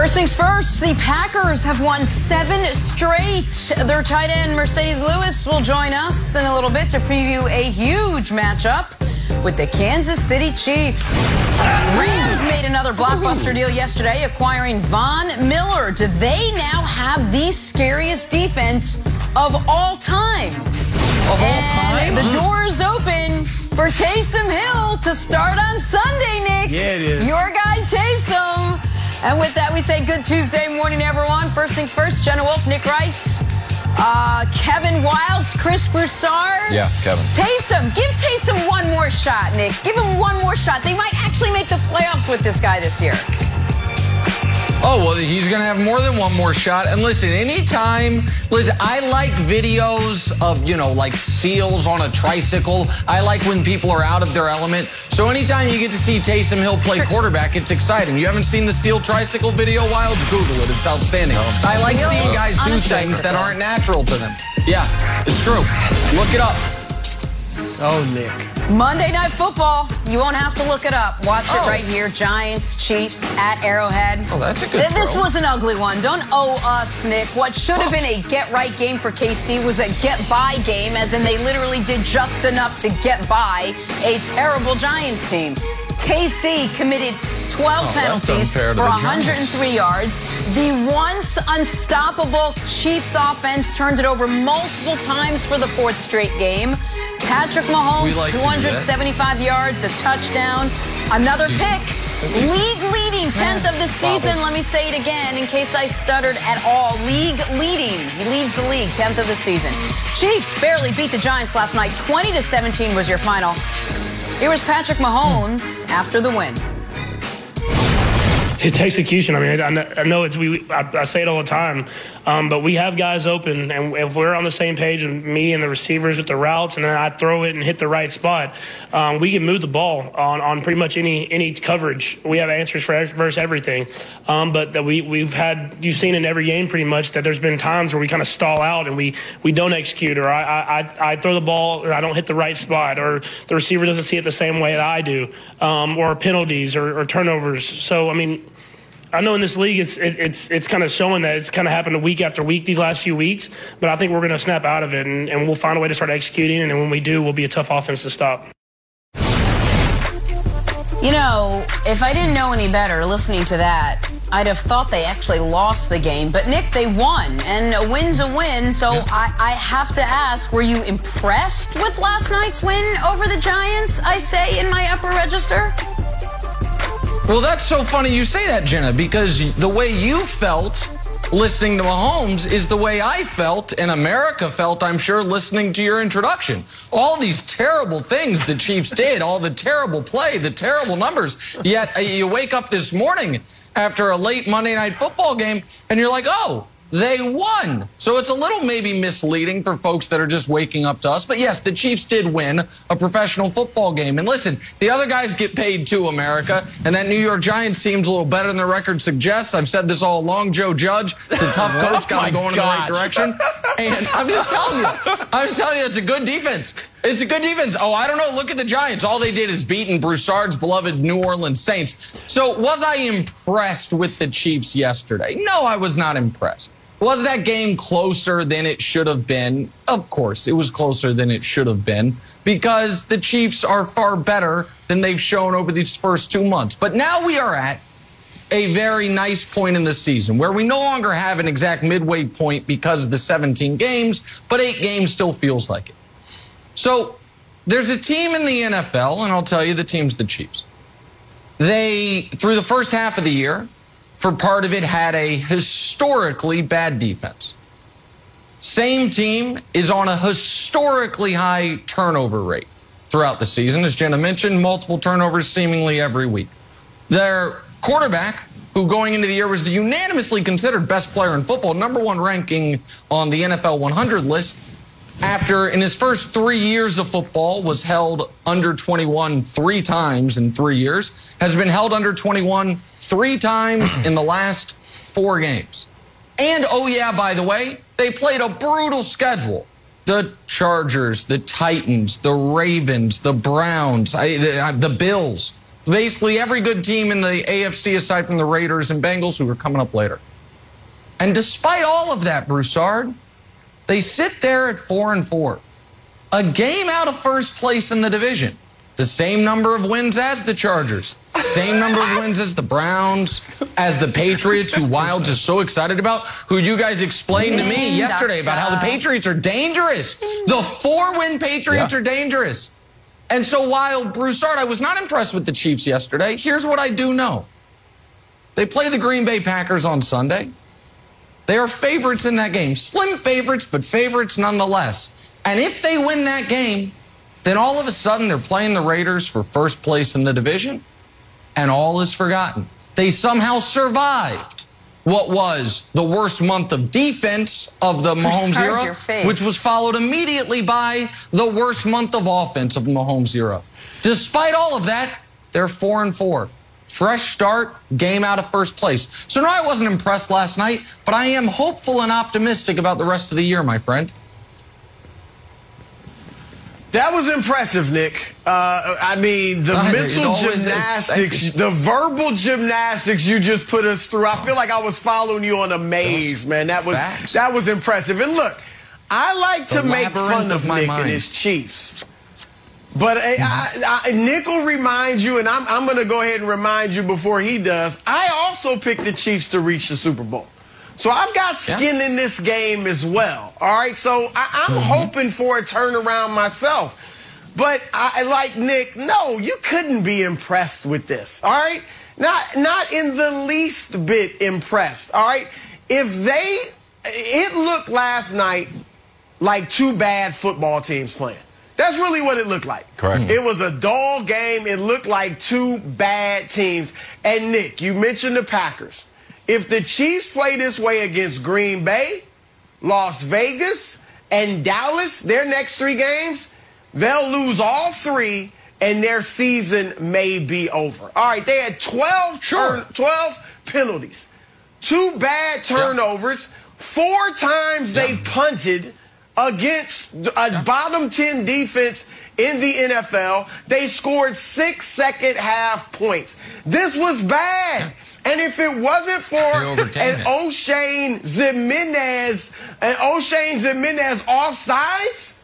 First things first, the Packers have won 7 straight. Their tight end, Mercedes Lewis, will join us in a little bit to preview a huge matchup with the Kansas City Chiefs. Rams made another blockbuster deal yesterday, acquiring Von Miller. Do they now have the scariest defense of all time? The door is open for Taysom Hill to start on Sunday, Nick. Yeah, it is. Your guy, Taysom. And with that, we say good Tuesday morning, everyone. First things first, Jenna Wolf, Nick Wright, Kevin Wilds, Chris Broussard. Yeah, Kevin. Taysom, give Taysom one more shot, Nick. Give him one more shot. They might actually make the playoffs with this guy this year. Oh, well, he's going to have more than one more shot. And listen, I like videos of, like seals on a tricycle. I like when people are out of their element. So anytime you get to see Taysom Hill play quarterback, it's exciting. You haven't seen the seal tricycle video, Wilds? Google it. It's outstanding. I like seeing guys do things that aren't natural to them. Yeah, it's true. Look it up. Oh, Nick. Monday Night Football. You won't have to look it up. Watch it right here. Giants, Chiefs at Arrowhead. Oh, that's a good This was an ugly one. Don't owe us, Nick. What should have been a get-right game for KC was a get-by game, as in they literally did just enough to get by a terrible Giants team. KC committed 12 penalties for 103 yards. The once unstoppable Chiefs offense turned it over multiple times for the 4th straight game. Patrick Mahomes, 275 yards, a touchdown, another pick. League-leading 10th of the season. Let me say it again in case I stuttered at all. League-leading. He leads the league, 10th of the season. Chiefs barely beat the Giants last night. 20-17 was your final. Here was Patrick Mahomes after the win. It's execution. I mean, I know I say it all the time, but we have guys open, and if we're on the same page, and me and the receivers with the routes, and then I throw it and hit the right spot, we can move the ball on pretty much any coverage. We have answers for versus everything, but that you've seen in every game pretty much that there's been times where we kind of stall out and we don't execute, or I throw the ball or I don't hit the right spot, or the receiver doesn't see it the same way that I do, or penalties or turnovers. So I mean, I know in this league it's kind of showing that it's kind of happened week after week these last few weeks, but I think we're going to snap out of it and we'll find a way to start executing, and then when we do, we'll be a tough offense to stop. If I didn't know any better listening to that, I'd have thought they actually lost the game. But, Nick, they won, and a win's a win. So I have to ask, were you impressed with last night's win over the Giants, I say in my upper register? Well, that's so funny you say that, Jenna, because the way you felt listening to Mahomes is the way I felt and America felt, I'm sure, listening to your introduction. All these terrible things the Chiefs did, all the terrible play, the terrible numbers, yet you wake up this morning after a late Monday Night Football game and you're like, oh, they won. So it's a little maybe misleading for folks that are just waking up to us. But yes, the Chiefs did win a professional football game. And listen, the other guys get paid too, America. And that New York Giants team's a little better than their record suggests. I've said this all along. Joe Judge, it's a tough coach, kind of going in the right direction. And I'm just telling you, it's a good defense. It's a good defense. Oh, I don't know. Look at the Giants. All they did is beat Broussard's beloved New Orleans Saints. So was I impressed with the Chiefs yesterday? No, I was not impressed. Was that game closer than it should have been? Of course, it was closer than it should have been because the Chiefs are far better than they've shown over these first 2 months. But now we are at a very nice point in the season where we no longer have an exact midway point because of the 17 games, but 8 games still feels like it. So there's a team in the NFL, and I'll tell you, the team's the Chiefs. They, through the first half of the year, for part of it, had a historically bad defense. Same team is on a historically high turnover rate throughout the season. As Jenna mentioned, multiple turnovers seemingly every week. Their quarterback, who going into the year was the unanimously considered best player in football, #1 ranking on the NFL 100 list, after in his first 3 years of football was held under 21 3 times in 3 years, has been held under 21 3 times in the last 4 games. And, oh yeah, by the way, they played a brutal schedule. The Chargers, the Titans, the Ravens, the Browns, the Bills. basically every good team in the AFC aside from the Raiders and Bengals, who are coming up later. And despite all of that, Broussard, they sit there at 4-4. A game out of first place in the division. The same number of wins as the Chargers. Same number of wins as the Browns, as the Patriots, who Wilds is so excited about, who you guys explained to me yesterday about how the Patriots are dangerous. The 4-win Patriots are dangerous. And so while, Broussard, I was not impressed with the Chiefs yesterday, here's what I do know. They play the Green Bay Packers on Sunday. They are favorites in that game. Slim favorites, but favorites nonetheless. And if they win that game, then all of a sudden they're playing the Raiders for first place in the division, and all is forgotten. They somehow survived what was the worst month of defense of the Mahomes era, which was followed immediately by the worst month of offense of the Mahomes era. Despite all of that, they're 4-4. Fresh start, game out of first place. So no, I wasn't impressed last night, but I am hopeful and optimistic about the rest of the year, my friend. That was impressive, Nick. I mean, the mental gymnastics, the verbal gymnastics you just put us through. I feel like I was following you on a maze, man. That was impressive. And look, I like to make fun of Nick and his Chiefs. But Nick will remind you, and I'm going to go ahead and remind you before he does, I also picked the Chiefs to reach the Super Bowl. So I've got skin in this game as well, all right? So I'm hoping for a turnaround myself. But like Nick, no, you couldn't be impressed with this, all right? Not in the least bit impressed, all right? It looked last night like two bad football teams playing. That's really what it looked like. Correct. It was a dull game. It looked like two bad teams. And Nick, you mentioned the Packers. If the Chiefs play this way against Green Bay, Las Vegas, and Dallas, their next 3 games, they'll lose all 3, and their season may be over. All right, they had 12 penalties, 2 bad turnovers, 4 times they punted against a bottom 10 defense in the NFL. They scored 6 second-half points. This was bad. And if it wasn't for an O'Shane Zimenez offsides,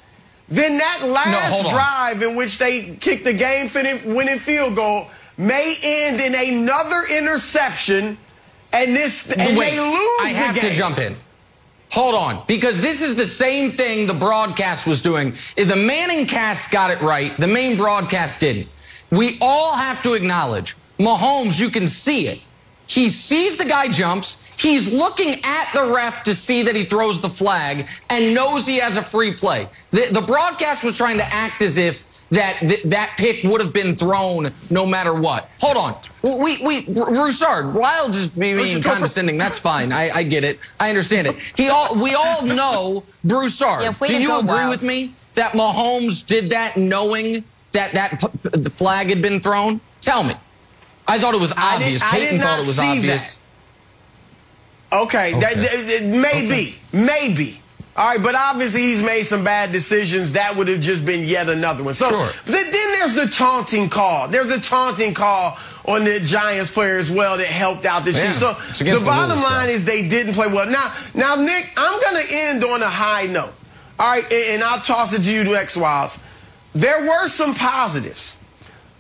then that last drive in which they kicked the game-winning field goal may end in another interception, and they lose the game. I have to jump in. Hold on, because this is the same thing the broadcast was doing. If the Manning cast got it right, the main broadcast didn't. We all have to acknowledge, Mahomes, you can see it. He sees the guy jumps. He's looking at the ref to see that he throws the flag and knows he has a free play. The broadcast was trying to act as if that pick would have been thrown no matter what. Hold on. Broussard, Wild just being condescending. That's fine. I get it. I understand it. We all know, Broussard, do you agree with me that Mahomes did that knowing that the flag had been thrown? Tell me. I thought it was obvious. Peyton thought it was obvious. Okay. Maybe. All right, but obviously he's made some bad decisions. That would have just been yet another one. So then there's the taunting call. There's a taunting call on the Giants player as well that helped out the Chiefs. So the bottom line is they didn't play well. Now, Nick, I'm going to end on a high note. All right, and I'll toss it to you next, Wilds. There were some positives.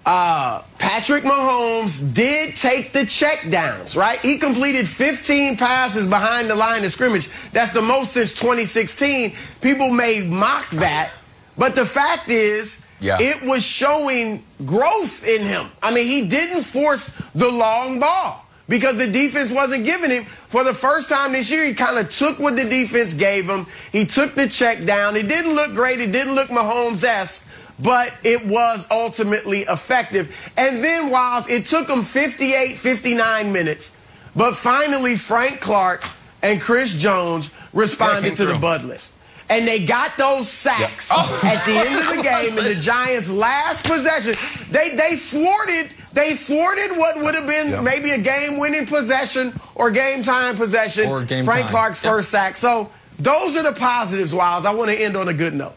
Patrick Mahomes did take the checkdowns, right? He completed 15 passes behind the line of scrimmage. That's the most since 2016. People may mock that, but the fact is, it was showing growth in him. I mean, he didn't force the long ball because the defense wasn't giving him. For the first time this year, he kind of took what the defense gave him. He took the check down. It didn't look great. It didn't look Mahomes-esque. But it was ultimately effective. And then, Wilds, it took them 59 minutes. But finally, Frank Clark and Chris Jones responded to the Bud list. And they got those sacks at the end of the game in the Giants' last possession. They thwarted what would have been maybe a game-winning possession or game-time possession. Or Frank Clark's first sack. So those are the positives, Wilds. I want to end on a good note.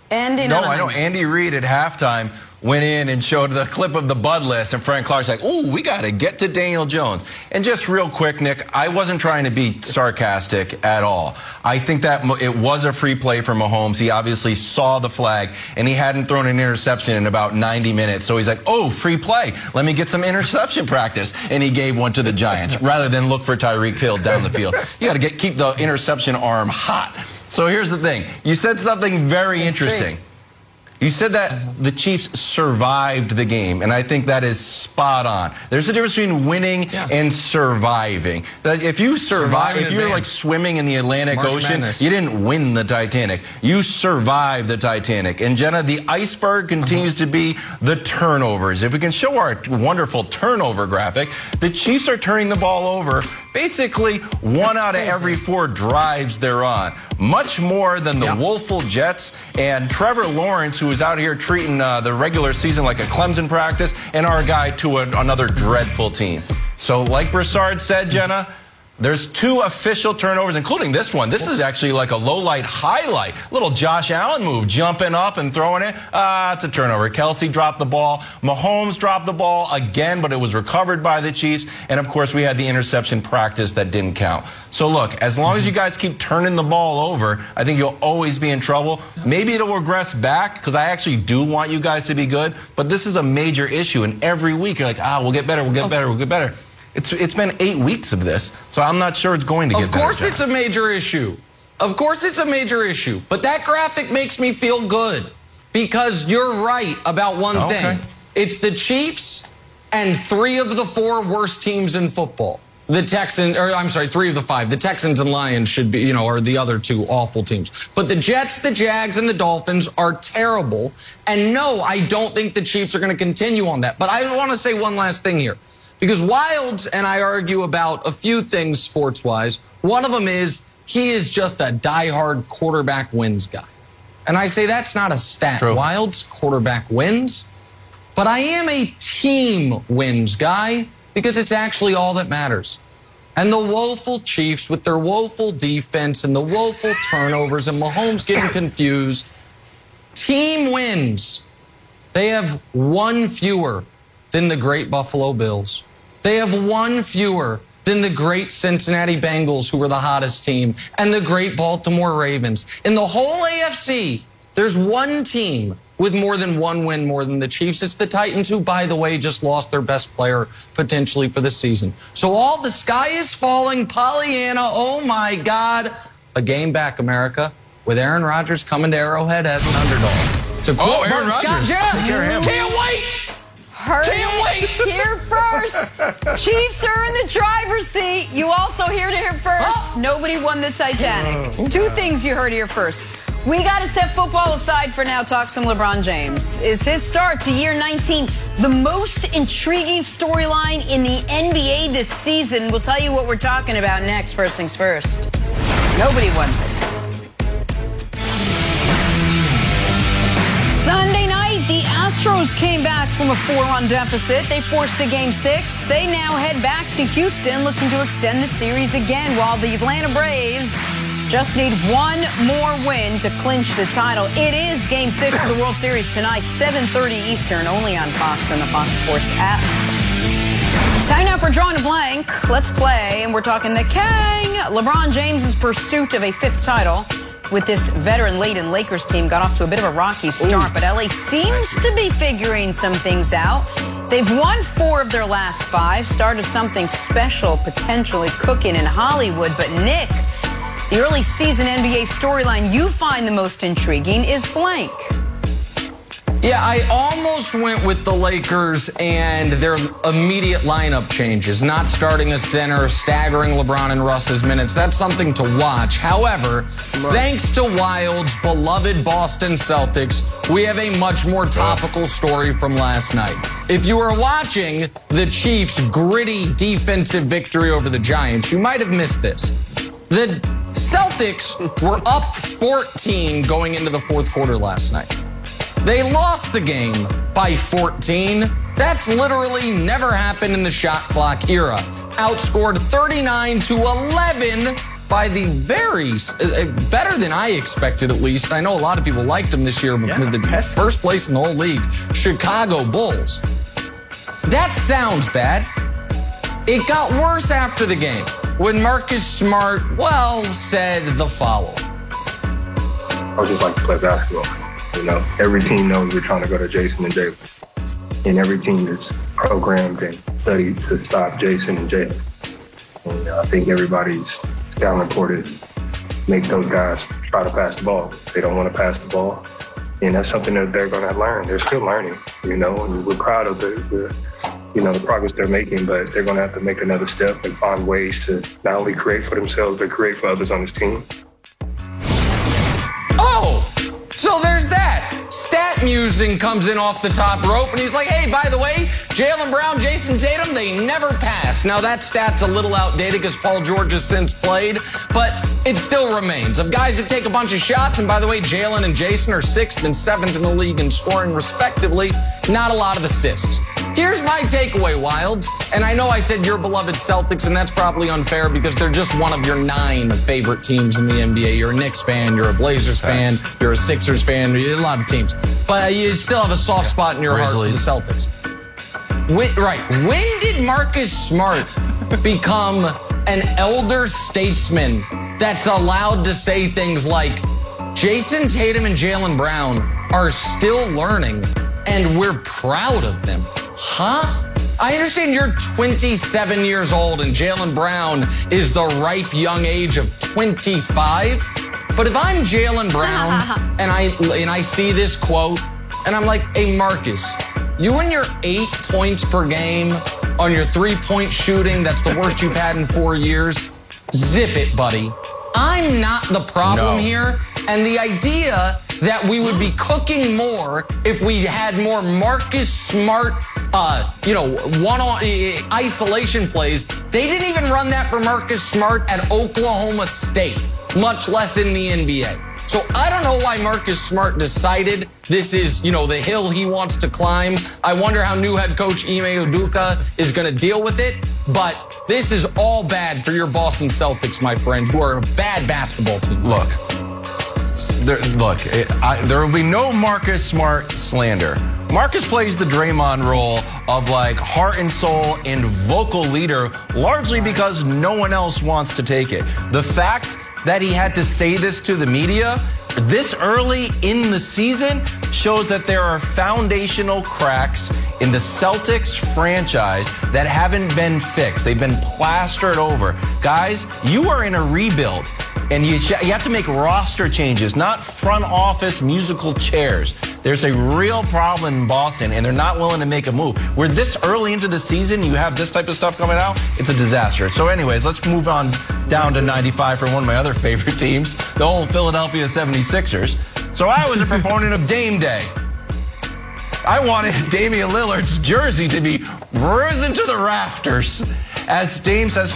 I know Andy Reid at halftime went in and showed the clip of the Bud list, and Frank Clark's like, ooh, we got to get to Daniel Jones. And just real quick, Nick, I wasn't trying to be sarcastic at all. I think that it was a free play for Mahomes. He obviously saw the flag, and he hadn't thrown an interception in about 90 minutes. So he's like, oh, free play. Let me get some interception practice. And he gave one to the Giants rather than look for Tyreek Hill down the field. You got to keep the interception arm hot. So here's the thing. You said something very interesting. You said that the Chiefs survived the game, and I think that is spot on. There's a difference between winning and surviving. That if you survive, if you're like swimming in the Atlantic Ocean, you didn't win the Titanic. You survived the Titanic. And Jenna, the iceberg continues to be the turnovers. If we can show our wonderful turnover graphic, the Chiefs are turning the ball over basically one out of every 4 drives they're on. Much more than the woeful Jets and Trevor Lawrence, who is out here treating the regular season like a Clemson practice, and our guy to another dreadful team. So like Broussard said, Jenna, there's 2 official turnovers, including this one. This is actually like a low-light highlight. Little Josh Allen move, jumping up and throwing it. It's a turnover. Kelsey dropped the ball. Mahomes dropped the ball again, but it was recovered by the Chiefs. And, of course, we had the interception practice that didn't count. So, look, as long as you guys keep turning the ball over, I think you'll always be in trouble. Maybe it'll regress back, because I actually do want you guys to be good. But this is a major issue, and every week you're like, we'll get better, we'll get better, we'll get better. It's been 8 weeks of this, so I'm not sure it's going to get better. Of course it's a major issue. Of course it's a major issue. But that graphic makes me feel good, because you're right about one thing. It's the Chiefs and 3 of the 4 worst teams in football. The Texans, or I'm sorry, 3 of the 5. The Texans and Lions should be, are the other 2 awful teams. But the Jets, the Jags, and the Dolphins are terrible. And no, I don't think the Chiefs are going to continue on that. But I want to say one last thing here. Because Wildes and I argue about a few things sports-wise. One of them is he is just a diehard quarterback wins guy. And I say that's not a stat. True. Wildes, quarterback wins. But I am a team wins guy, because it's actually all that matters. And the woeful Chiefs with their woeful defense and the woeful turnovers and Mahomes getting confused. Team wins. They have 1 fewer than the great Buffalo Bills. They have 1 fewer than the great Cincinnati Bengals, who were the hottest team, and the great Baltimore Ravens. In the whole AFC, there's 1 team with more than 1 win more than the Chiefs. It's the Titans, who, by the way, just lost their best player potentially for the season. So all the sky is falling, Pollyanna, oh my God. A game back, America, with Aaron Rodgers coming to Arrowhead as an underdog. To quote Aaron Rodgers. Can't wait. Can't wait. Here first. Chiefs are in the driver's seat. You also heard it here first. Nobody won the Titanic. 2 things you heard here first. We got to set football aside for now, talk some LeBron James. Is his start to year 19 the most intriguing storyline in the NBA this season? We'll tell you what we're talking about next. First things first. Nobody won Titanic. Sunday night, the Astros came back from a 4-run deficit. They forced a Game 6. They now head back to Houston, looking to extend the series again, while the Atlanta Braves just need 1 more win to clinch the title. It is Game 6 of the World Series tonight, 7:30 Eastern, only on Fox and the Fox Sports app. Time now for Drawing a Blank. Let's play, and we're talking the King. LeBron James' pursuit of a 5th title with this veteran-laden Lakers team got off to a bit of a rocky start, but LA seems to be figuring some things out. They've won 4 of their last 5, started something special potentially cooking in Hollywood. But Nick, the early season NBA storyline you find the most intriguing is blank. Yeah, I almost went with the Lakers and their immediate lineup changes, not starting a center, staggering LeBron and Russ's minutes. That's something to watch. However, thanks to Wild's beloved Boston Celtics, we have a much more topical story from last night. If you were watching the Chiefs' gritty defensive victory over the Giants, you might have missed this. The Celtics were up 14 going into the 4th quarter last night. They lost the game by 14. That's literally never happened in the shot clock era. Outscored 39-11 by the very, better than I expected at least. I know a lot of people liked him this year, with the first place in the whole league, Chicago Bulls. That sounds bad. It got worse after the game when Marcus Smart, said the following. I would just like to play basketball. You know, every team knows we're trying to go to Jason and Jalen. And every team is programmed and studied to stop Jason and Jalen. And I think everybody's scouting report is make those guys try to pass the ball. They don't want to pass the ball. And that's something that they're going to learn. They're still learning, you know, and we're proud of the progress they're making, but they're going to have to make another step and find ways to not only create for themselves, but create for others on this team. Oh, so there's that. Stat musing comes in off the top rope, and he's like, hey, by the way, Jaylen Brown, Jason Tatum, they never pass. Now, that stat's a little outdated because Paul George has since played, but it still remains. Of guys that take a bunch of shots, and by the way, Jaylen and Jason are 6th and 7th in the league in scoring, respectively, not a lot of assists. Here's my takeaway, Wilds, and I know I said your beloved Celtics, and that's probably unfair because they're just one of your 9 favorite teams in the NBA. You're a Knicks fan, you're a Blazers fan, you're a Sixers fan, a lot of teams. But you still have a soft spot in your heart for the Celtics. When did Marcus Smart become an elder statesman that's allowed to say things like, Jason Tatum and Jaylen Brown are still learning, and we're proud of them? Huh? I understand you're 27 years old and Jaylen Brown is the ripe young age of 25. But if I'm Jaylen Brown and I see this quote and I'm like, hey, Marcus, you and your 8 points per game on your 3-point shooting, that's the worst you've had in 4 years. Zip it, buddy. I'm not the problem here. And the idea that we would be cooking more if we had more Marcus Smart, one-on isolation plays. They didn't even run that for Marcus Smart at Oklahoma State, much less in the NBA. So I don't know why Marcus Smart decided this is, the hill he wants to climb. I wonder how new head coach Ime Udoka is going to deal with it. But this is all bad for your Boston Celtics, my friend, who are a bad basketball team. Look, there will be no Marcus Smart slander. Marcus plays the Draymond role of heart and soul and vocal leader, largely because no one else wants to take it. The fact that he had to say this to the media this early in the season shows that there are foundational cracks in the Celtics franchise that haven't been fixed. They've been plastered over. Guys, you are in a rebuild. And you have to make roster changes, not front office musical chairs. There's a real problem in Boston, and they're not willing to make a move. We're this early into the season, you have this type of stuff coming out, it's a disaster. So anyways, let's move on down to 95 for one of my other favorite teams, the old Philadelphia 76ers. So I was a proponent of Dame Day. I wanted Damian Lillard's jersey to be risen to the rafters as Dame says,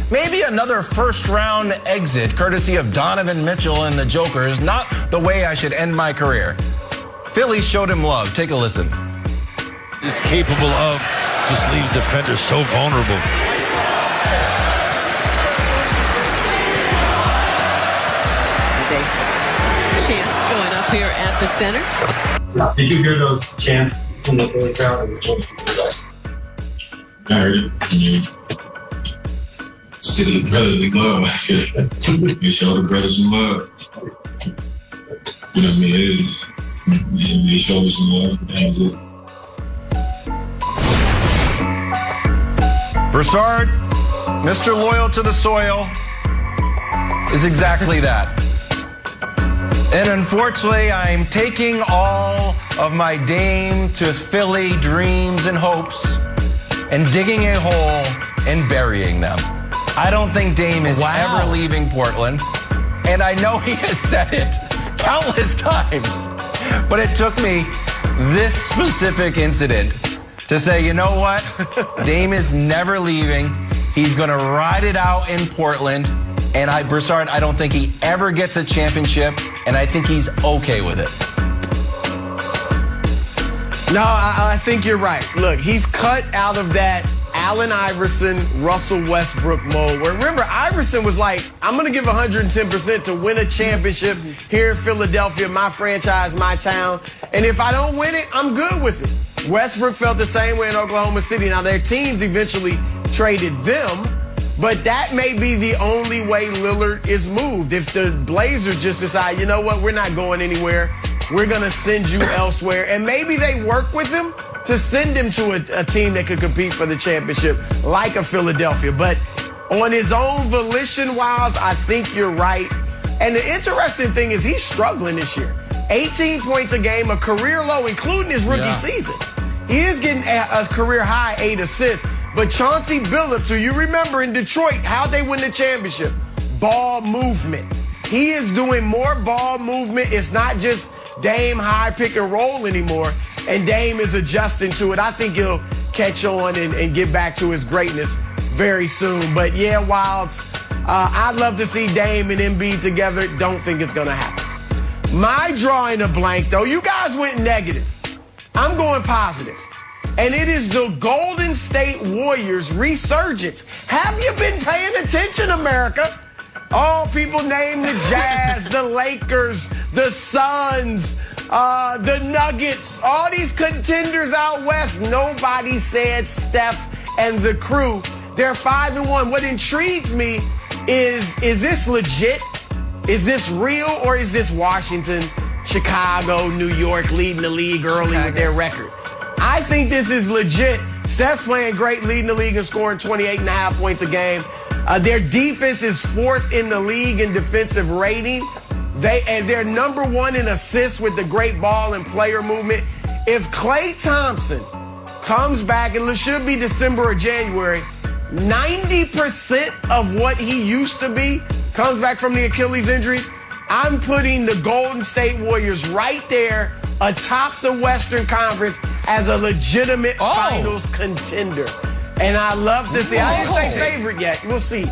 maybe another first-round exit courtesy of Donovan Mitchell and the Joker is not the way I should end my career. Philly showed him love. Take a listen. Is capable of, just leaves defenders so vulnerable. Chance going up here at the center. Did you hear those chants from the Philly crowd? I heard it. And you see the brother the glove. You show the brother some love. You know what I mean? It is. They show me some love. That was it. Broussard, Mr. Loyal to the Soil, is exactly that. And unfortunately, I'm taking all of my Dame to Philly dreams and hopes and digging a hole and burying them. I don't think Dame is ever leaving Portland. And I know he has said it countless times. But it took me this specific incident to say, you know what? Dame is never leaving. He's going to ride it out in Portland. And Broussard, I don't think he ever gets a championship, and I think he's okay with it. No, I think you're right. Look, he's cut out of that Allen Iverson, Russell Westbrook mold. Where remember, Iverson was like, I'm going to give 110% to win a championship here in Philadelphia, my franchise, my town. And if I don't win it, I'm good with it. Westbrook felt the same way in Oklahoma City. Now, their teams eventually traded them, but that may be the only way Lillard is moved. If the Blazers just decide, you know what, we're not going anywhere, we're going to send you elsewhere. And maybe they work with him to send him to a team that could compete for the championship, like a Philadelphia. But on his own volition, Wilds, I think you're right. And the interesting thing is he's struggling this year. 18 points a game, a career low, including his rookie season. He is getting a career high 8 assists. But Chauncey Billups, who you remember in Detroit, how'd they win the championship? Ball movement. He is doing more ball movement. It's not just Dame high pick and roll anymore. And Dame is adjusting to it. I think he'll catch on and get back to his greatness very soon. But yeah, Wilds, I'd love to see Dame and Embiid together. Don't think it's going to happen. My drawing a blank, though, you guys went negative. I'm going positive. And it is the Golden State Warriors resurgence. Have you been paying attention, America? Oh, people name the Jazz, the Lakers, the Suns, the Nuggets, all these contenders out west. Nobody said Steph and the crew. They're 5-1. What intrigues me is this legit? Is this real, or is this Washington, Chicago, New York leading the league early with their record? I think this is legit. Steph's playing great, leading the league and scoring 28.5 points a game. Their defense is 4th in the league in defensive rating. They're number 1 in assists with the great ball and player movement. If Klay Thompson comes back, and it should be December or January, 90% of what he used to be comes back from the Achilles injury, I'm putting the Golden State Warriors right there atop the Western Conference as a legitimate finals contender. And I love to see. I didn't say favorite yet. We'll see.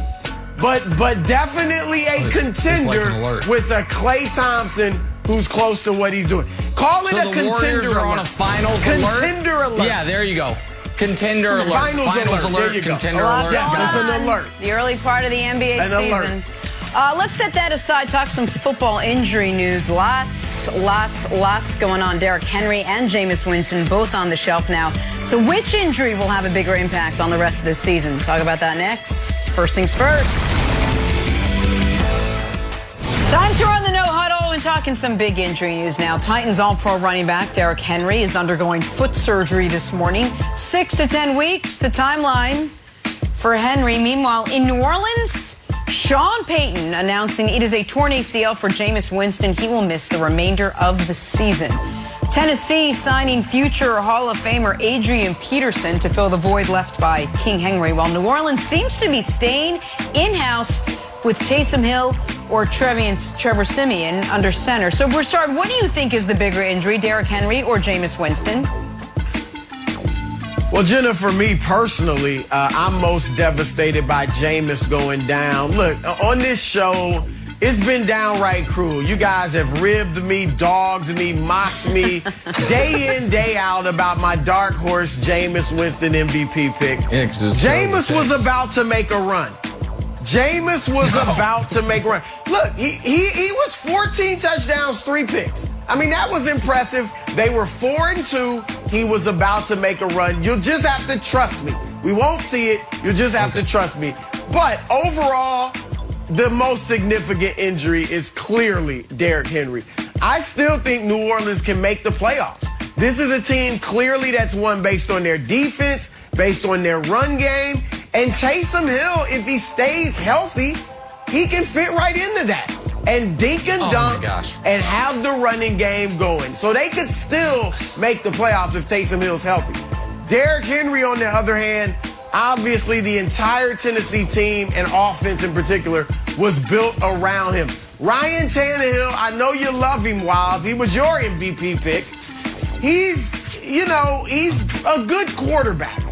But definitely a contender with a Klay Thompson who's close to what he's doing. Call it a contender alert. So the Warriors are on a finals alert? Contender alert. Yeah, there you go. Contender alert. Finals alert. Contender alert. Yes, it's an alert. The early part of the NBA season. Let's set that aside, talk some football injury news. Lots going on. Derrick Henry and Jameis Winston both on the shelf now. So which injury will have a bigger impact on the rest of this season? Talk about that next. First things first. Time to run the no huddle and talking some big injury news now. Titans All-Pro running back Derrick Henry is undergoing foot surgery this morning. 6 to 10 weeks, the timeline for Henry. Meanwhile, in New Orleans, Sean Payton announcing it is a torn ACL for Jameis Winston. He will miss the remainder of the season. Tennessee signing future Hall of Famer Adrian Peterson to fill the void left by King Henry, while New Orleans seems to be staying in-house with Taysom Hill or Trevor Siemian under center. So, Broussard, what do you think is the bigger injury, Derrick Henry or Jameis Winston? Well, Jenna, for me personally, I'm most devastated by Jameis going down. Look, on this show, it's been downright cruel. You guys have ribbed me, dogged me, mocked me day in, day out about my dark horse Jameis Winston MVP pick. Jameis was about to make a run. Jameis was about to make a run. Look, he was 14 touchdowns, 3 picks. I mean, that was impressive. They were 4-2. He was about to make a run. You'll just have to trust me. We won't see it. You'll just have to trust me. But overall, the most significant injury is clearly Derrick Henry. I still think New Orleans can make the playoffs. This is a team clearly that's won based on their defense, based on their run game. And Taysom Hill, if he stays healthy, he can fit right into that and dink and dunk and have the running game going. So they could still make the playoffs if Taysom Hill's healthy. Derrick Henry, on the other hand, obviously the entire Tennessee team and offense in particular was built around him. Ryan Tannehill, I know you love him, Wilds. He was your MVP pick. He's a good quarterback.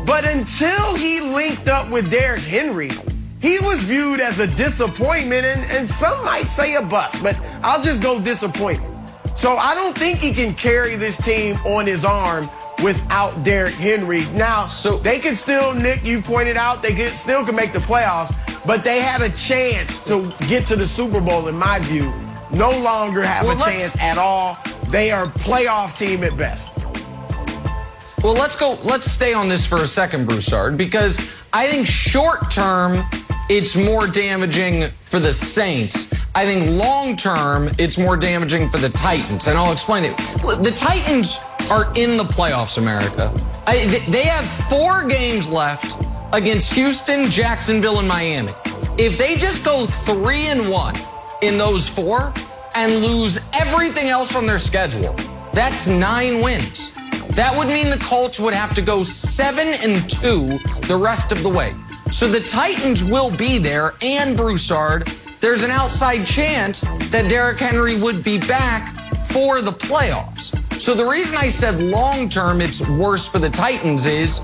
But until he linked up with Derrick Henry, he was viewed as a disappointment, and some might say a bust, but I'll just go disappointment. So I don't think he can carry this team on his arm without Derrick Henry. Now, so they can still, Nick, you pointed out, they still can make the playoffs, but they had a chance to get to the Super Bowl, in my view. No longer have a chance at all. They are a playoff team at best. Well, let's stay on this for a second, Broussard, because I think short term, it's more damaging for the Saints. I think long term, it's more damaging for the Titans, and I'll explain it. The Titans are in the playoffs, America. They have 4 games left against Houston, Jacksonville, and Miami. If they just go 3-1 in those 4 and lose everything else on their schedule, that's 9 wins. That would mean the Colts would have to go 7-2 the rest of the way. So the Titans will be there, and Broussard, there's an outside chance that Derrick Henry would be back for the playoffs. So the reason I said long-term it's worse for the Titans is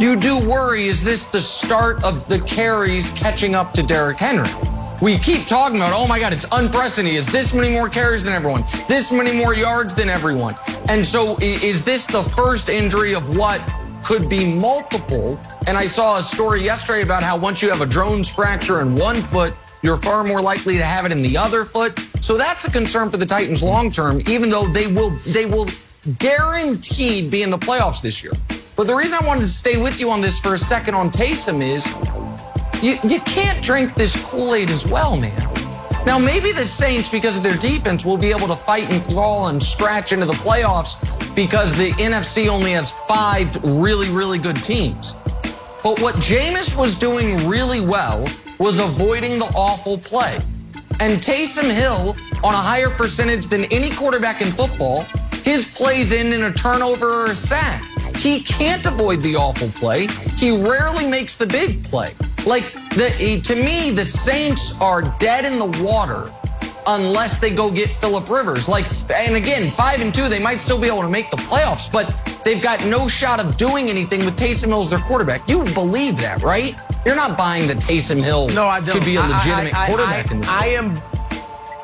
you do worry, is this the start of the carries catching up to Derrick Henry? We keep talking about, oh my God, it's unprecedented. Is this many more carries than everyone? This many more yards than everyone? And so is this the first injury of what could be multiple? And I saw a story yesterday about how once you have a Drones fracture in one foot, you're far more likely to have it in the other foot. So that's a concern for the Titans long term, even though they will guaranteed be in the playoffs this year. But the reason I wanted to stay with you on this for a second on Taysom is you can't drink this Kool-Aid as well, man. Now, maybe the Saints, because of their defense, will be able to fight and claw and scratch into the playoffs because the NFC only has 5 really, really good teams. But what Jameis was doing really well was avoiding the awful play. And Taysom Hill, on a higher percentage than any quarterback in football, his plays end in a turnover or a sack. He can't avoid the awful play. He rarely makes the big play. Like, to me, the Saints are dead in the water unless they go get Phillip Rivers. And again, 5-2, they might still be able to make the playoffs, but they've got no shot of doing anything with Taysom Hill as their quarterback. You believe that, right? You're not buying that Taysom Hill could be a legitimate quarterback in this game.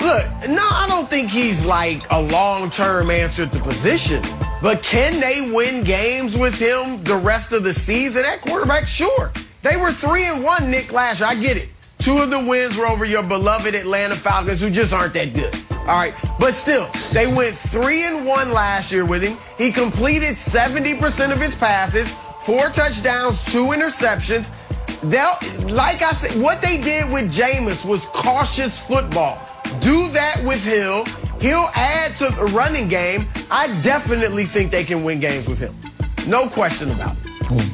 I don't think he's like a long-term answer at the position. But can they win games with him the rest of the season at quarterback? Sure. They were 3-1, Nick, last year. I get it. 2 of the wins were over your beloved Atlanta Falcons, who just aren't that good. All right. But still, they went 3-1 last year with him. He completed 70% of his passes, 4 touchdowns, 2 interceptions. Like I said, what they did with Jameis was cautious football. Do that with Hill. He'll add to the running game. I definitely think they can win games with him. No question about it.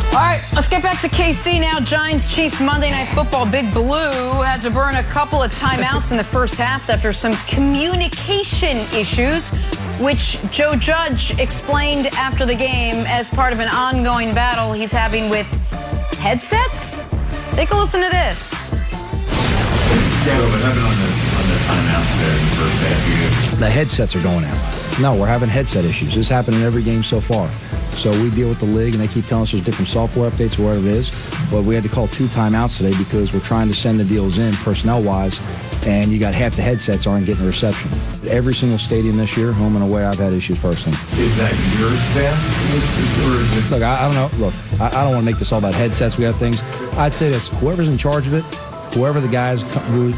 All right, let's get back to KC now. Giants-Chiefs Monday Night Football. Big Blue had to burn a couple of timeouts in the first half after some communication issues, which Joe Judge explained after the game as part of an ongoing battle he's having with headsets. Take a listen to this. What happened on the timeout there in the first half? The headsets are going out. No, we're having headset issues. This happened in every game so far. So we deal with the league, and they keep telling us there's different software updates or whatever it is. But we had to call 2 timeouts today because we're trying to send the deals in personnel-wise, and you got half the headsets aren't getting a reception. Every single stadium this year, home and away, I've had issues personally. Is that your staff? Look, I don't know. Look, I don't want to make this all about headsets. We have things. I'd say this. Whoever's in charge of it, whoever the guys who,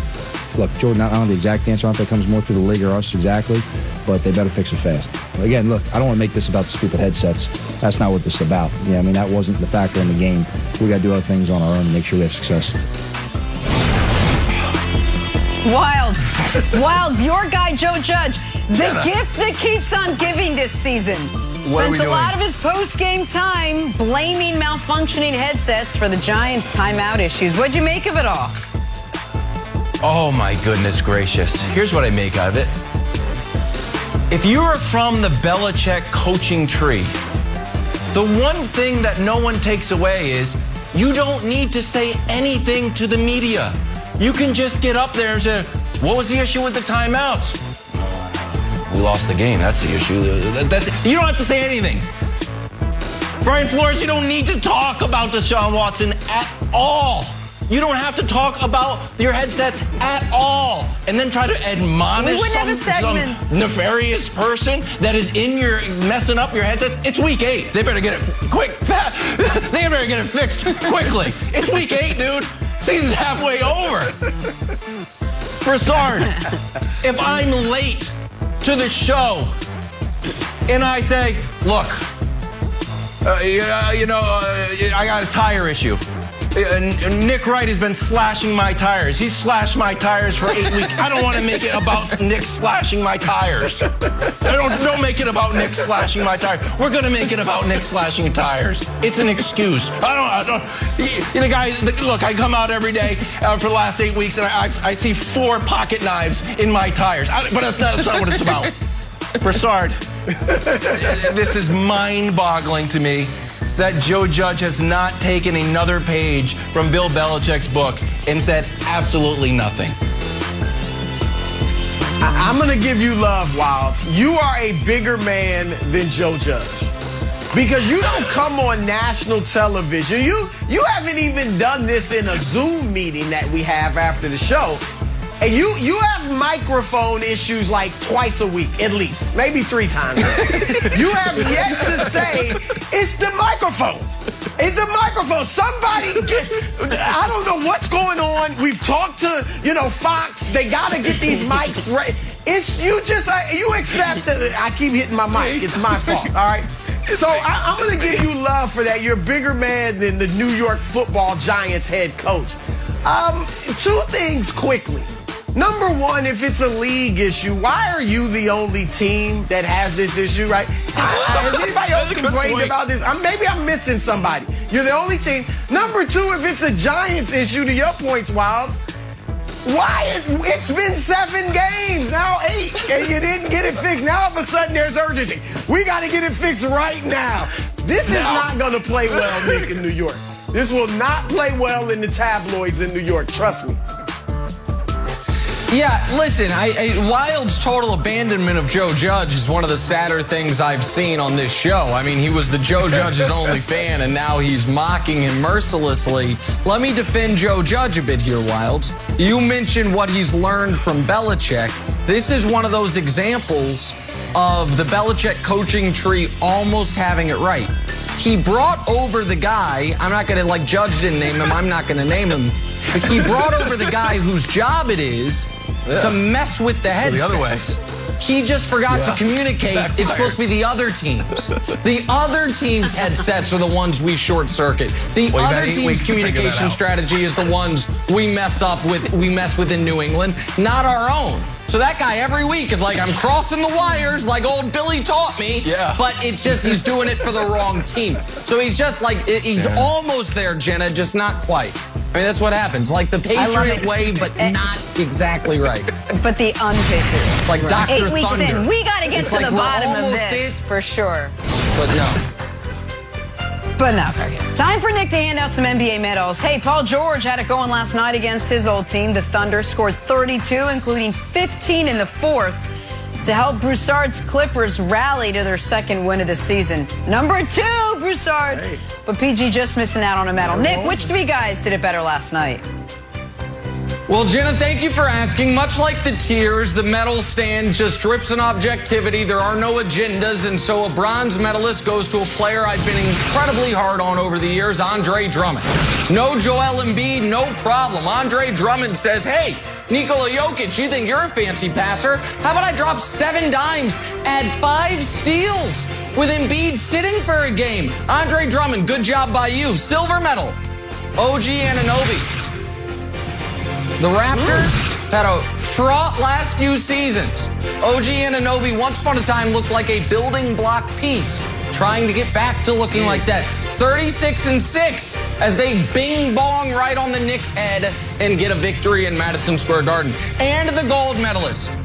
look, Jordan, I don't know the exact answer on if that comes more through the league or us exactly, but they better fix it fast. Again, look, I don't want to make this about the stupid headsets. That's not what this is about. Yeah, I mean, that wasn't the factor in the game. We got to do other things on our own to make sure we have success. Wilds, your guy, Joe Judge, the gift that keeps on giving this season. Spends a lot of his post-game time blaming malfunctioning headsets for the Giants' timeout issues. What'd you make of it all? Oh, my goodness gracious. Here's what I make of it. If you are from the Belichick coaching tree, the one thing that no one takes away is you don't need to say anything to the media. You can just get up there and say, what was the issue with the timeouts? We lost the game. That's the issue. You don't have to say anything. Brian Flores, you don't need to talk about Deshaun Watson at all. You don't have to talk about your headsets at all, and then try to admonish some nefarious person that is in your messing up your headsets. It's week 8. They better get it quick. They better get it fixed quickly. It's week 8, dude. Season's halfway over. Broussard, if I'm late to the show and I say, look, I got a tire issue. Nick Wright has been slashing my tires. He's slashed my tires for 8 weeks. I don't want to make it about Nick slashing my tires. Don't make it about Nick slashing my tires. We're going to make it about Nick slashing tires. It's an excuse. Look, I come out every day for the last 8 weeks, and I see 4 pocket knives in my tires. But that's not what it's about. Broussard, this is mind-boggling to me that Joe Judge has not taken another page from Bill Belichick's book and said absolutely nothing. I'm going to give you love, Wilds. You are a bigger man than Joe Judge. Because you don't come on national television. You haven't even done this in a Zoom meeting that we have after the show. And you have microphone issues like twice a week, at least. Maybe 3 times. You have yet to say, it's the microphones. It's the microphones. I don't know what's going on. We've talked to, Fox. They got to get these mics right. You accept that. I keep hitting my mic. It's my fault, all right? So I'm going to give you love for that. You're a bigger man than the New York Football Giants head coach. 2 things quickly. Number 1, if it's a league issue, why are you the only team that has this issue, right? Has anybody else complained about this? Maybe I'm missing somebody. You're the only team. Number 2, if it's a Giants issue, to your points, Wilds, it's been 7 games, now 8, and you didn't get it fixed. Now all of a sudden there's urgency. We got to get it fixed right now. This is not going to play well, Nick, in New York. This will not play well in the tabloids in New York. Trust me. Yeah, listen, Wild's total abandonment of Joe Judge is one of the sadder things I've seen on this show. I mean, he was the Joe Judge's only fan, and now he's mocking him mercilessly. Let me defend Joe Judge a bit here, Wilds. You mentioned what he's learned from Belichick. This is one of those examples of the Belichick coaching tree almost having it right. He brought over the guy, I'm not going to, Judge didn't name him, I'm not going to name him, but he brought over the guy whose job it is to mess with the headsets. The other way. He just forgot to communicate. Backfire. It's supposed to be the other teams. The other team's headsets are the ones we short circuit. The other team's communication strategy is the ones we mess with in New England, not our own. So that guy every week is like, I'm crossing the wires like old Billy taught me. Yeah. But it's just he's doing it for the wrong team. So he's just he's almost there, Jenna, just not quite. I mean, that's what happens. Like the Patriot way, but not exactly right. But the unpatriot. It's like Dr. 8 weeks Thunder. in. We got to get to the bottom of this, for sure. But no. Time for Nick to hand out some NBA medals. Hey, Paul George had it going last night against his old team. The Thunder scored 32, including 15 in the 4th, to help Broussard's Clippers rally to their 2nd win of the season. Number 2, Broussard. Hey. But PG just missing out on a medal. Nick, which 3 guys did it better last night? Well, Jenna, thank you for asking. Much like the tiers, the medal stand just drips in objectivity. There are no agendas, and so a bronze medalist goes to a player I've been incredibly hard on over the years, Andre Drummond. No Joel Embiid, no problem. Andre Drummond says, hey, Nikola Jokic, you think you're a fancy passer? How about I drop 7 dimes, add 5 steals with Embiid sitting for a game? Andre Drummond, good job by you. Silver medal, OG Anunoby. The Raptors had a fraught last few seasons. OG Anunoby once upon a time looked like a building block piece, trying to get back to looking like that. 36-6 as they bing-bong right on the Knicks' head and get a victory in Madison Square Garden. And the gold medalist,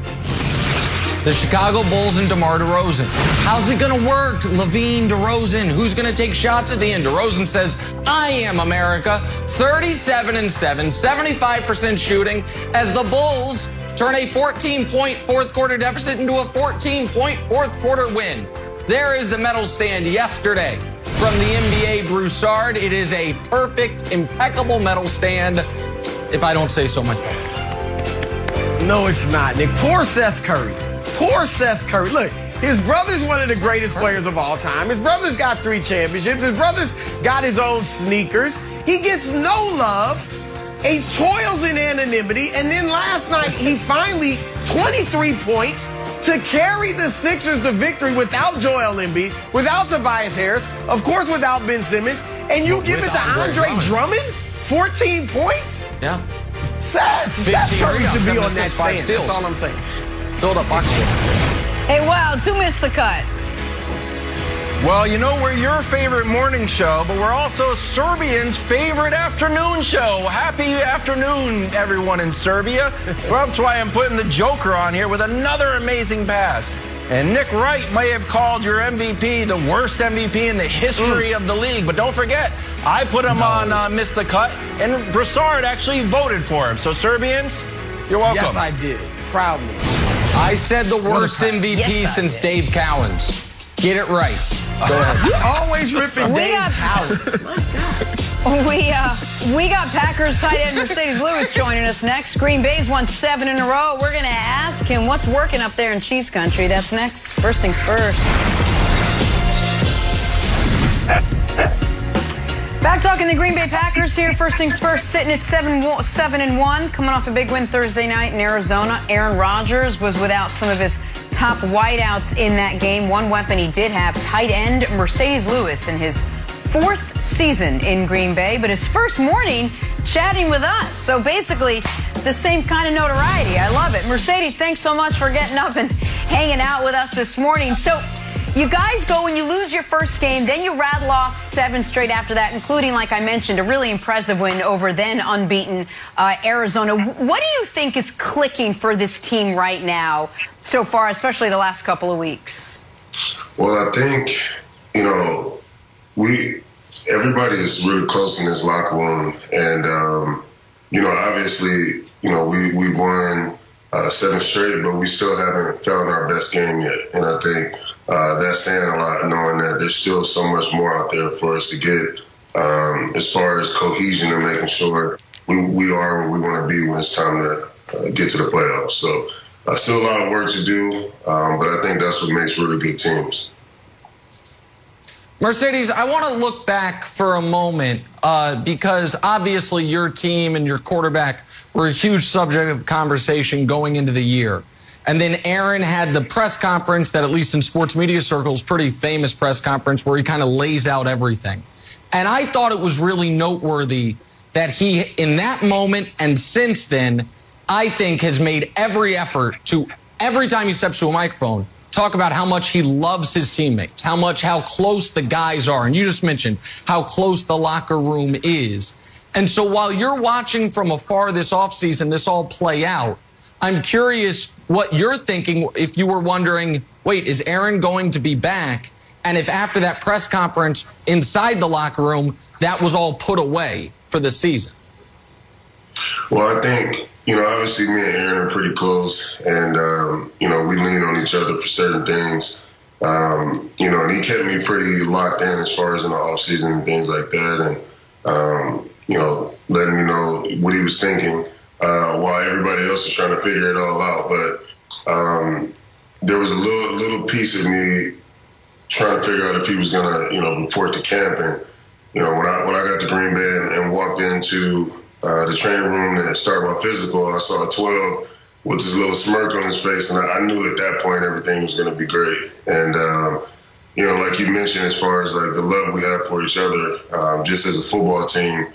the Chicago Bulls and DeMar DeRozan. How's it going to work? LaVine, DeRozan. Who's going to take shots at the end? DeRozan says, I am America. 37-7, 75% shooting as the Bulls turn a 14-point fourth-quarter deficit into a 14-point fourth-quarter win. There is the medal stand yesterday. from the NBA Broussard. It is a perfect, impeccable medal stand, if I don't say so myself. No, it's not, Nick. Poor Seth Curry. Poor Seth Curry. Look, his brother's one of the greatest players of all time. His brother's got 3 championships. His brother's got his own sneakers. He gets no love. He toils in anonymity. And then last night, he finally, 23 points to carry the Sixers to victory without Joel Embiid, without Tobias Harris, of course without Ben Simmons. And you give it to Andre Drummond? 14 points? Yeah. Seth Curry should be on that stand. That's all I'm saying. Filled up box score. Hey, Wilds, who missed the cut? Well, you know, we're your favorite morning show, but we're also Serbians' favorite afternoon show. Happy afternoon, everyone in Serbia. Well, that's why I'm putting the Joker on here with another amazing pass. And Nick Wright may have called your MVP the worst MVP in the history of the league, but don't forget, I put him on Miss the Cut, and Broussard actually voted for him. So, Serbians, you're welcome. Yes, I did. Proudly. I said the worst MVP since Dave Cowens. Get it right. Go ahead. You're always ripping Dave Cowens. We got Packers tight end Mercedes Lewis joining us next. Green Bay's won 7 in a row. We're going to ask him what's working up there in Cheese Country. That's next. First things first. Back talking the Green Bay Packers here. First things first, sitting at 7-1, coming off a big win Thursday night in Arizona. Aaron Rodgers was without some of his top wideouts in that game. One weapon he did have, tight end Mercedes Lewis, in his 4th season in Green Bay, but his first morning chatting with us. So basically the same kind of notoriety. I love it. Mercedes, thanks so much for getting up and hanging out with us this morning. So you guys go and you lose your first game, then you rattle off 7 straight after that, including, like I mentioned, a really impressive win over then unbeaten Arizona. What do you think is clicking for this team right now so far, especially the last couple of weeks? Well, I think, you know, everybody is really close in this locker room. And, you know, obviously, you know, we won 7 straight, but we still haven't found our best game yet. And I think that's saying a lot, knowing that there's still so much more out there for us to get as far as cohesion and making sure we are where we want to be when it's time to get to the playoffs. So still a lot of work to do, but I think that's what makes really good teams. Mercedes, I want to look back for a moment because obviously your team and your quarterback were a huge subject of conversation going into the year. And then Aaron had the press conference that, at least in sports media circles, pretty famous press conference where he kind of lays out everything. And I thought it was really noteworthy that he, in that moment and since then, I think has made every effort to, every time he steps to a microphone, talk about how much he loves his teammates, how close the guys are. And you just mentioned how close the locker room is. And so while you're watching from afar this offseason, this all play out, I'm curious what you're thinking if you were wondering, wait, is Aaron going to be back? And if after that press conference inside the locker room, that was all put away for the season? Well, I think, you know, obviously me and Aaron are pretty close, and, you know, we lean on each other for certain things. You know, and he kept me pretty locked in as far as in the offseason and things like that, and, you know, letting me know what he was thinking. While everybody else is trying to figure it all out. But there was a little piece of me trying to figure out if he was going to, you know, report to camp. And, you know, when I got to Green Bay and walked into the training room and started my physical, I saw 12 with this little smirk on his face. And I knew at that point everything was going to be great. And, you know, like you mentioned, as far as like the love we have for each other, just as a football team,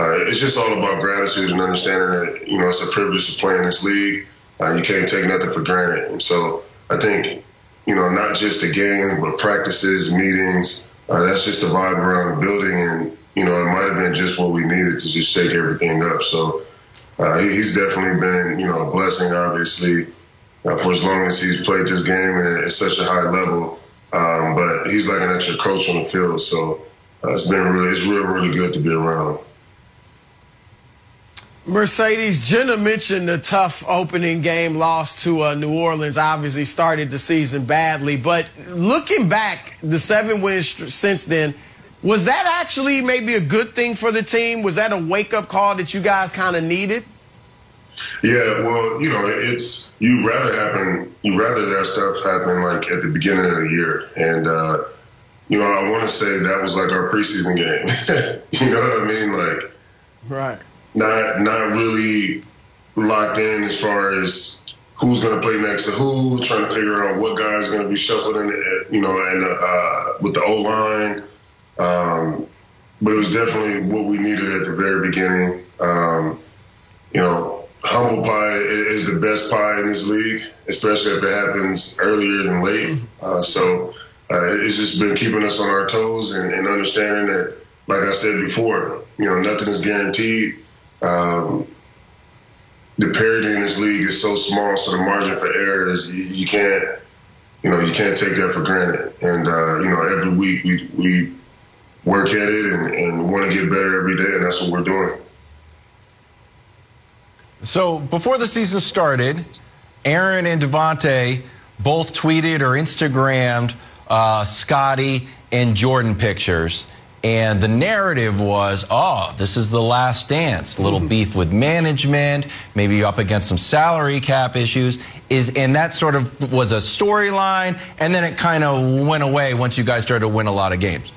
it's just all about gratitude and understanding that, you know, it's a privilege to play in this league. You can't take nothing for granted. And so I think, you know, not just the game, but practices, meetings, that's just the vibe around the building. And, you know, it might have been just what we needed to just shake everything up. So he's definitely been, you know, a blessing, obviously, for as long as he's played this game and at such a high level. But he's like an extra coach on the field. So it's really good to be around him. Mercedes, Jenna mentioned the tough opening game loss to New Orleans, obviously started the season badly. But looking back, the 7 wins since then, Was that actually maybe a good thing for the team? Was that a wake-up call that you guys kind of needed? Yeah, well, you know, you'd rather that stuff happen like at the beginning of the year. And, you know, I want to say that was like our preseason game. You know what I mean? Like, right. Not really locked in as far as who's going to play next to who, trying to figure out what guy's going to be shuffled in, you know, and with the O-line. But it was definitely what we needed at the very beginning. You know, humble pie is the best pie in this league, especially if it happens earlier than late. So it's just been keeping us on our toes and understanding that, like I said before, you know, nothing is guaranteed. The parity in this league is so small, so the margin for error is you can't take that for granted. And you know, every week we work at it and want to get better every day, and that's what we're doing. So before the season started, Aaron and Devontae both tweeted or Instagrammed Scottie and Jordan pictures. And the narrative was, oh, this is the last dance. A little beef with management, maybe up against some salary cap issues. And that sort of was a storyline, and then it kind of went away once you guys started to win a lot of games.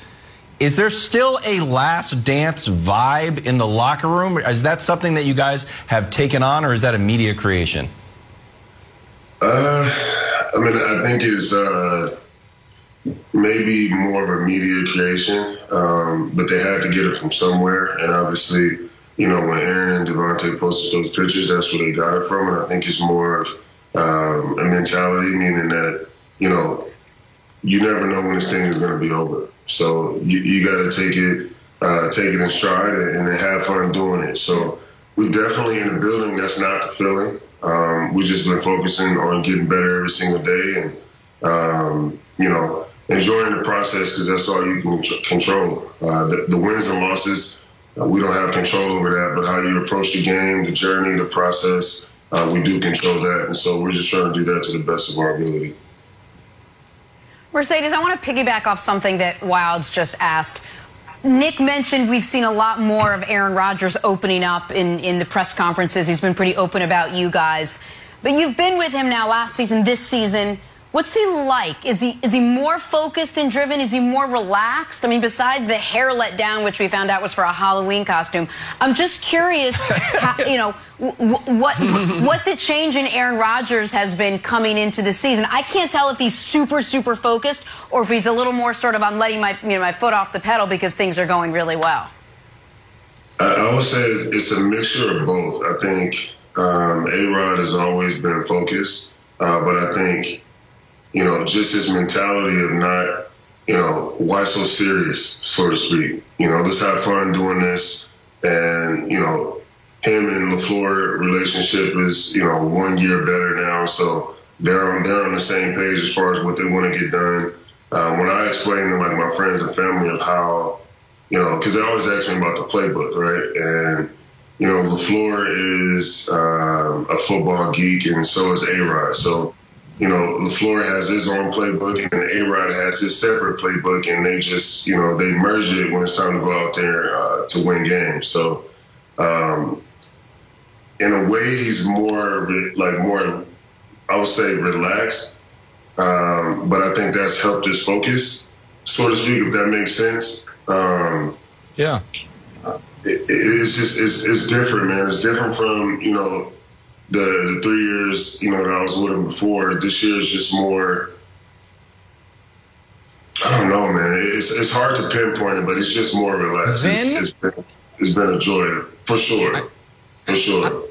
Is there still a last dance vibe in the locker room? Is that something that you guys have taken on, or is that a media creation? I mean, I think it's maybe more of a media creation, but they had to get it from somewhere. And obviously, you know, when Aaron and Devontae posted those pictures, that's where they got it from. And I think it's more of a mentality, meaning that, you know, you never know when this thing is going to be over. So you got to take it in stride and have fun doing it. So we definitely in the building. That's not the feeling. We've just been focusing on getting better every single day and, you know, enjoying the process, because that's all you can control. The wins and losses, we don't have control over that, but how you approach the game, the journey, the process, we do control that. And so we're just trying to do that to the best of our ability. Mercedes, I want to piggyback off something that Wildes just asked. Nick mentioned we've seen a lot more of Aaron Rodgers opening up in the press conferences. He's been pretty open about you guys. But you've been with him now last season, this season. What's he like? Is he more focused and driven? Is he more relaxed? I mean, beside the hair let down, which we found out was for a Halloween costume, I'm just curious, how, you know, what the change in Aaron Rodgers has been coming into the season. I can't tell if he's super focused or if he's a little more sort of, I'm letting my foot off the pedal because things are going really well. I would say it's a mixture of both. I think A-Rod has always been focused, but I think, you know, just his mentality of not, you know, why so serious, so to speak. You know, let's have fun doing this. And, you know, him and LaFleur relationship is, you know, 1 year better now. So they're on the same page as far as what they want to get done. When I explain to, like, my friends and family of how, you know, because they always ask me about the playbook, right? And, you know, LaFleur is a football geek, and so is A-Rod. So, you know, LaFleur has his own playbook, and A-Rod has his separate playbook, and they just, you know, they merge it when it's time to go out there to win games. So, in a way, he's more, I would say, relaxed. But I think that's helped his focus, so to speak, if that makes sense. Yeah. It's just, it's different, man. It's different from, you know, the 3 years, you know, that I was with him before. This year is just more, I don't know, man. It's hard to pinpoint it, but it's just more relaxed. It's been a joy, for sure. For sure.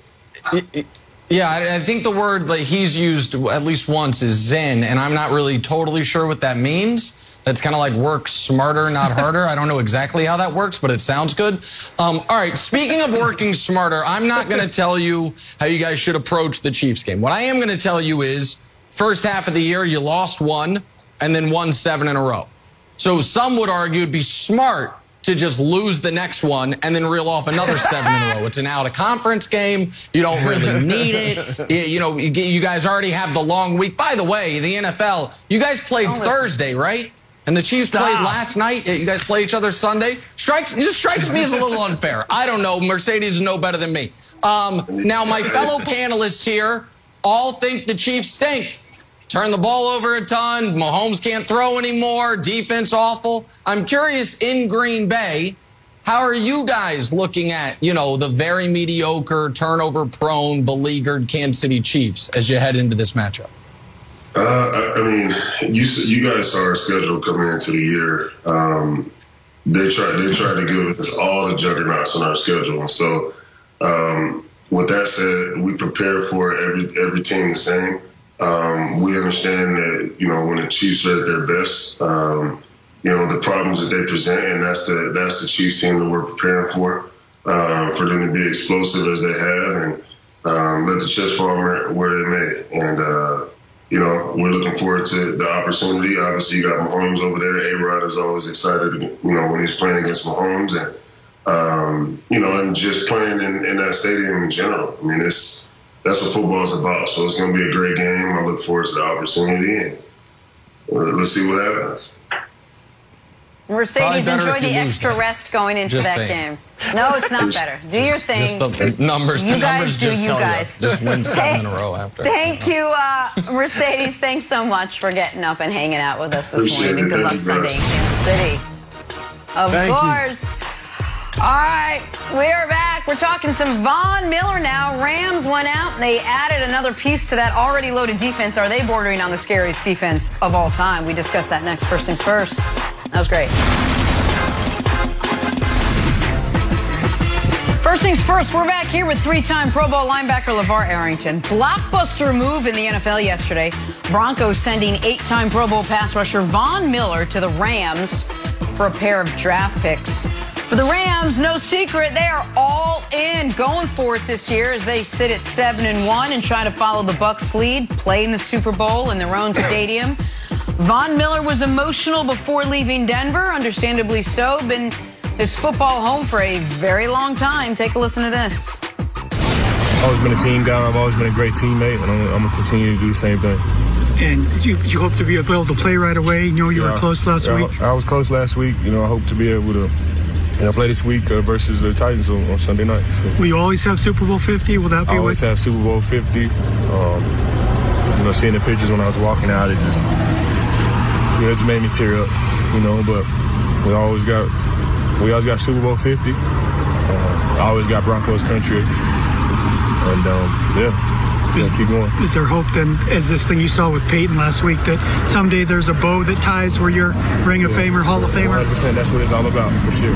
Yeah, I think the word that he's used at least once is zen, and I'm not really totally sure what that means. That's kind of like work smarter, not harder. I don't know exactly how that works, but it sounds good. All right, speaking of working smarter, I'm not going to tell you how you guys should approach the Chiefs game. What I am going to tell you is, first half of the year, you lost 1 and then won 7 in a row. So some would argue it'd be smart to just lose the next one and then reel off another 7 in a row. It's an out-of-conference game. You don't really need it. You know, you guys already have the long week. By the way, the NFL, you guys played Thursday, right? And the Chiefs played last night. You guys play each other Sunday. Just strikes me as a little unfair. I don't know. Mercedes know better than me. Now, my fellow panelists here all think the Chiefs stink. Turn the ball over a ton. Mahomes can't throw anymore. Defense awful. I'm curious, in Green Bay, how are you guys looking at, the very mediocre, turnover-prone, beleaguered Kansas City Chiefs as you head into this matchup? I mean, you guys saw our schedule coming into the year. They tried to give us all the juggernauts on our schedule. And so, with that said, we prepare for every team the same. We understand that, when the Chiefs are at their best, the problems that they present, and that's the Chiefs team that we're preparing for them to be explosive as they have and let the chips fall where they may. And, we're looking forward to the opportunity. Obviously, you got Mahomes over there. A-Rod is always excited, when he's playing against Mahomes and, and just playing in that stadium in general. I mean, that's what football's about. So it's going to be a great game. I look forward to the opportunity, and let's see what happens. Mercedes, enjoy the extra rest going into that game. No, it's not better. Do your thing. Just the numbers. You the guys numbers do just you tell guys. You. Just win 7 in a row after. Thank you, Mercedes. Thanks so much for getting up and hanging out with us this morning. And good luck Sunday in Kansas City. Of course. All right, we're back. We're talking some Von Miller now. Rams went out and they added another piece to that already loaded defense. Are they bordering on the scariest defense of all time? We discuss that next. First things first. That was great. First things first, we're back here with three-time Pro Bowl linebacker LeVar Arrington. Blockbuster move in the NFL yesterday. Broncos sending 8-time Pro Bowl pass rusher Von Miller to the Rams for a pair of draft picks. For the Rams, no secret, they are all in, going for it this year as they sit at 7-1 and try to follow the Bucs' lead, play in the Super Bowl in their own stadium. Von Miller was emotional before leaving Denver, understandably so. Been his football home for a very long time. Take a listen to this. I've always been a team guy. I've always been a great teammate, and I'm going to continue to do the same thing. And you hope to be able to play right away? You were close last week? I was close last week. I hope to be able to play this week versus the Titans on Sunday night. So. Will you always have Super Bowl 50? Will that be? I always have Super Bowl 50. Seeing the pictures when I was walking out, it just made me tear up. But we always got Super Bowl 50. I always got Broncos country, and keep going. Is there hope then, as this thing you saw with Peyton last week, that someday there's a bow that ties where you're Ring of Famer, Hall of Famer? 100%. That's what it's all about, for sure.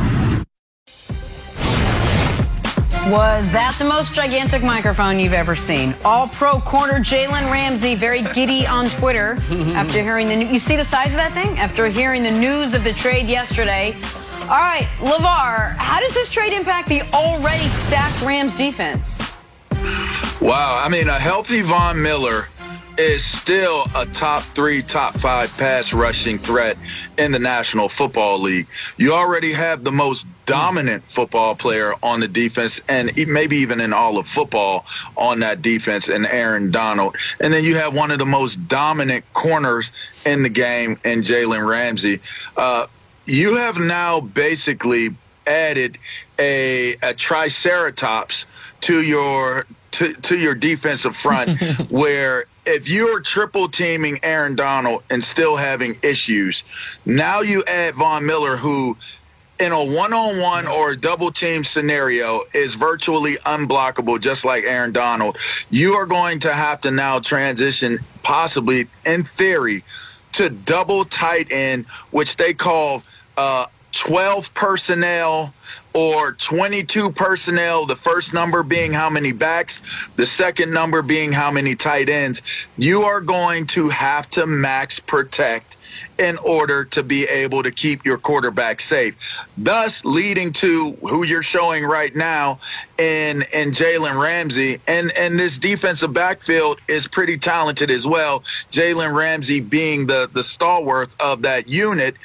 Was that the most gigantic microphone you've ever seen? All-Pro corner Jalen Ramsey, very giddy on Twitter after hearing you see the size of that thing? After hearing the news of the trade yesterday. All right, LeVar, how does this trade impact the already stacked Rams defense? Wow, I mean, a healthy Von Miller is still a top 3, top 5 pass rushing threat in the National Football League. You already have the most dominant football player on the defense, and maybe even in all of football on that defense, in Aaron Donald. And then you have one of the most dominant corners in the game in Jalen Ramsey. You have now basically added a triceratops to your defensive front where if you're triple teaming Aaron Donald and still having issues, now you add Von Miller, who in a one-on-one or a double team scenario is virtually unblockable, just like Aaron Donald. You are going to have to now transition, possibly in theory, to double tight end, which they call 12 personnel or 22 personnel, the first number being how many backs, the second number being how many tight ends. You are going to have to max protect in order to be able to keep your quarterback safe, thus leading to who you're showing right now in Jalen Ramsey. And this defensive backfield is pretty talented as well, Jalen Ramsey being the stalwart of that unit.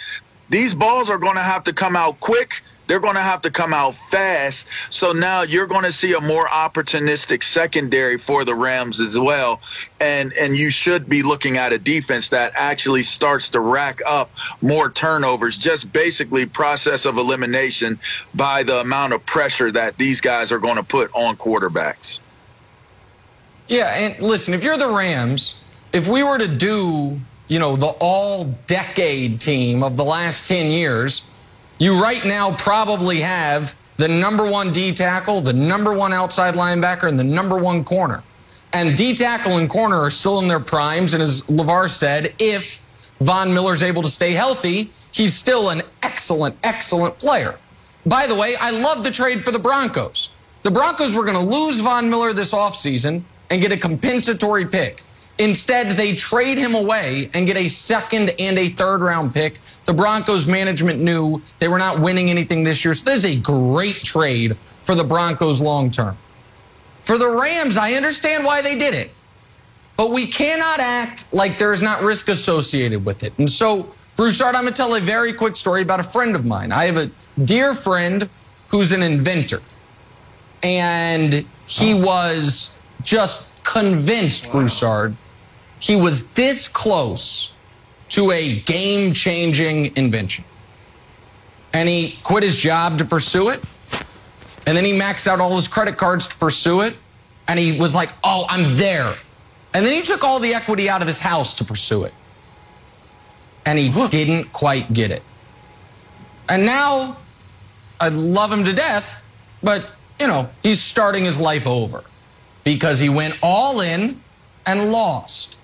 These balls are going to have to come out quick. They're going to have to come out fast. So now you're going to see a more opportunistic secondary for the Rams as well. And you should be looking at a defense that actually starts to rack up more turnovers, just basically process of elimination by the amount of pressure that these guys are going to put on quarterbacks. Yeah, and listen, if you're the Rams, if we were to do, the all-decade team of the last 10 years, you right now probably have the number 1 D tackle, the number 1 outside linebacker, and the number 1 corner. And D tackle and corner are still in their primes. And as LeVar said, if Von Miller's able to stay healthy, he's still an excellent, excellent player. By the way, I love the trade for the Broncos. The Broncos were going to lose Von Miller this offseason and get a compensatory pick. Instead, they trade him away and get a 2nd and a 3rd round pick. The Broncos management knew they were not winning anything this year. So this is a great trade for the Broncos long term. For the Rams, I understand why they did it. But we cannot act like there is not risk associated with it. And so, Broussard, I'm going to tell a very quick story about a friend of mine. I have a dear friend who's an inventor. And he was just convinced, Broussard, he was this close to a game-changing invention. And he quit his job to pursue it. And then he maxed out all his credit cards to pursue it. And he was like, oh, I'm there. And then he took all the equity out of his house to pursue it. And he didn't quite get it. And now, I love him to death, but, he's starting his life over. Because he went all in and lost.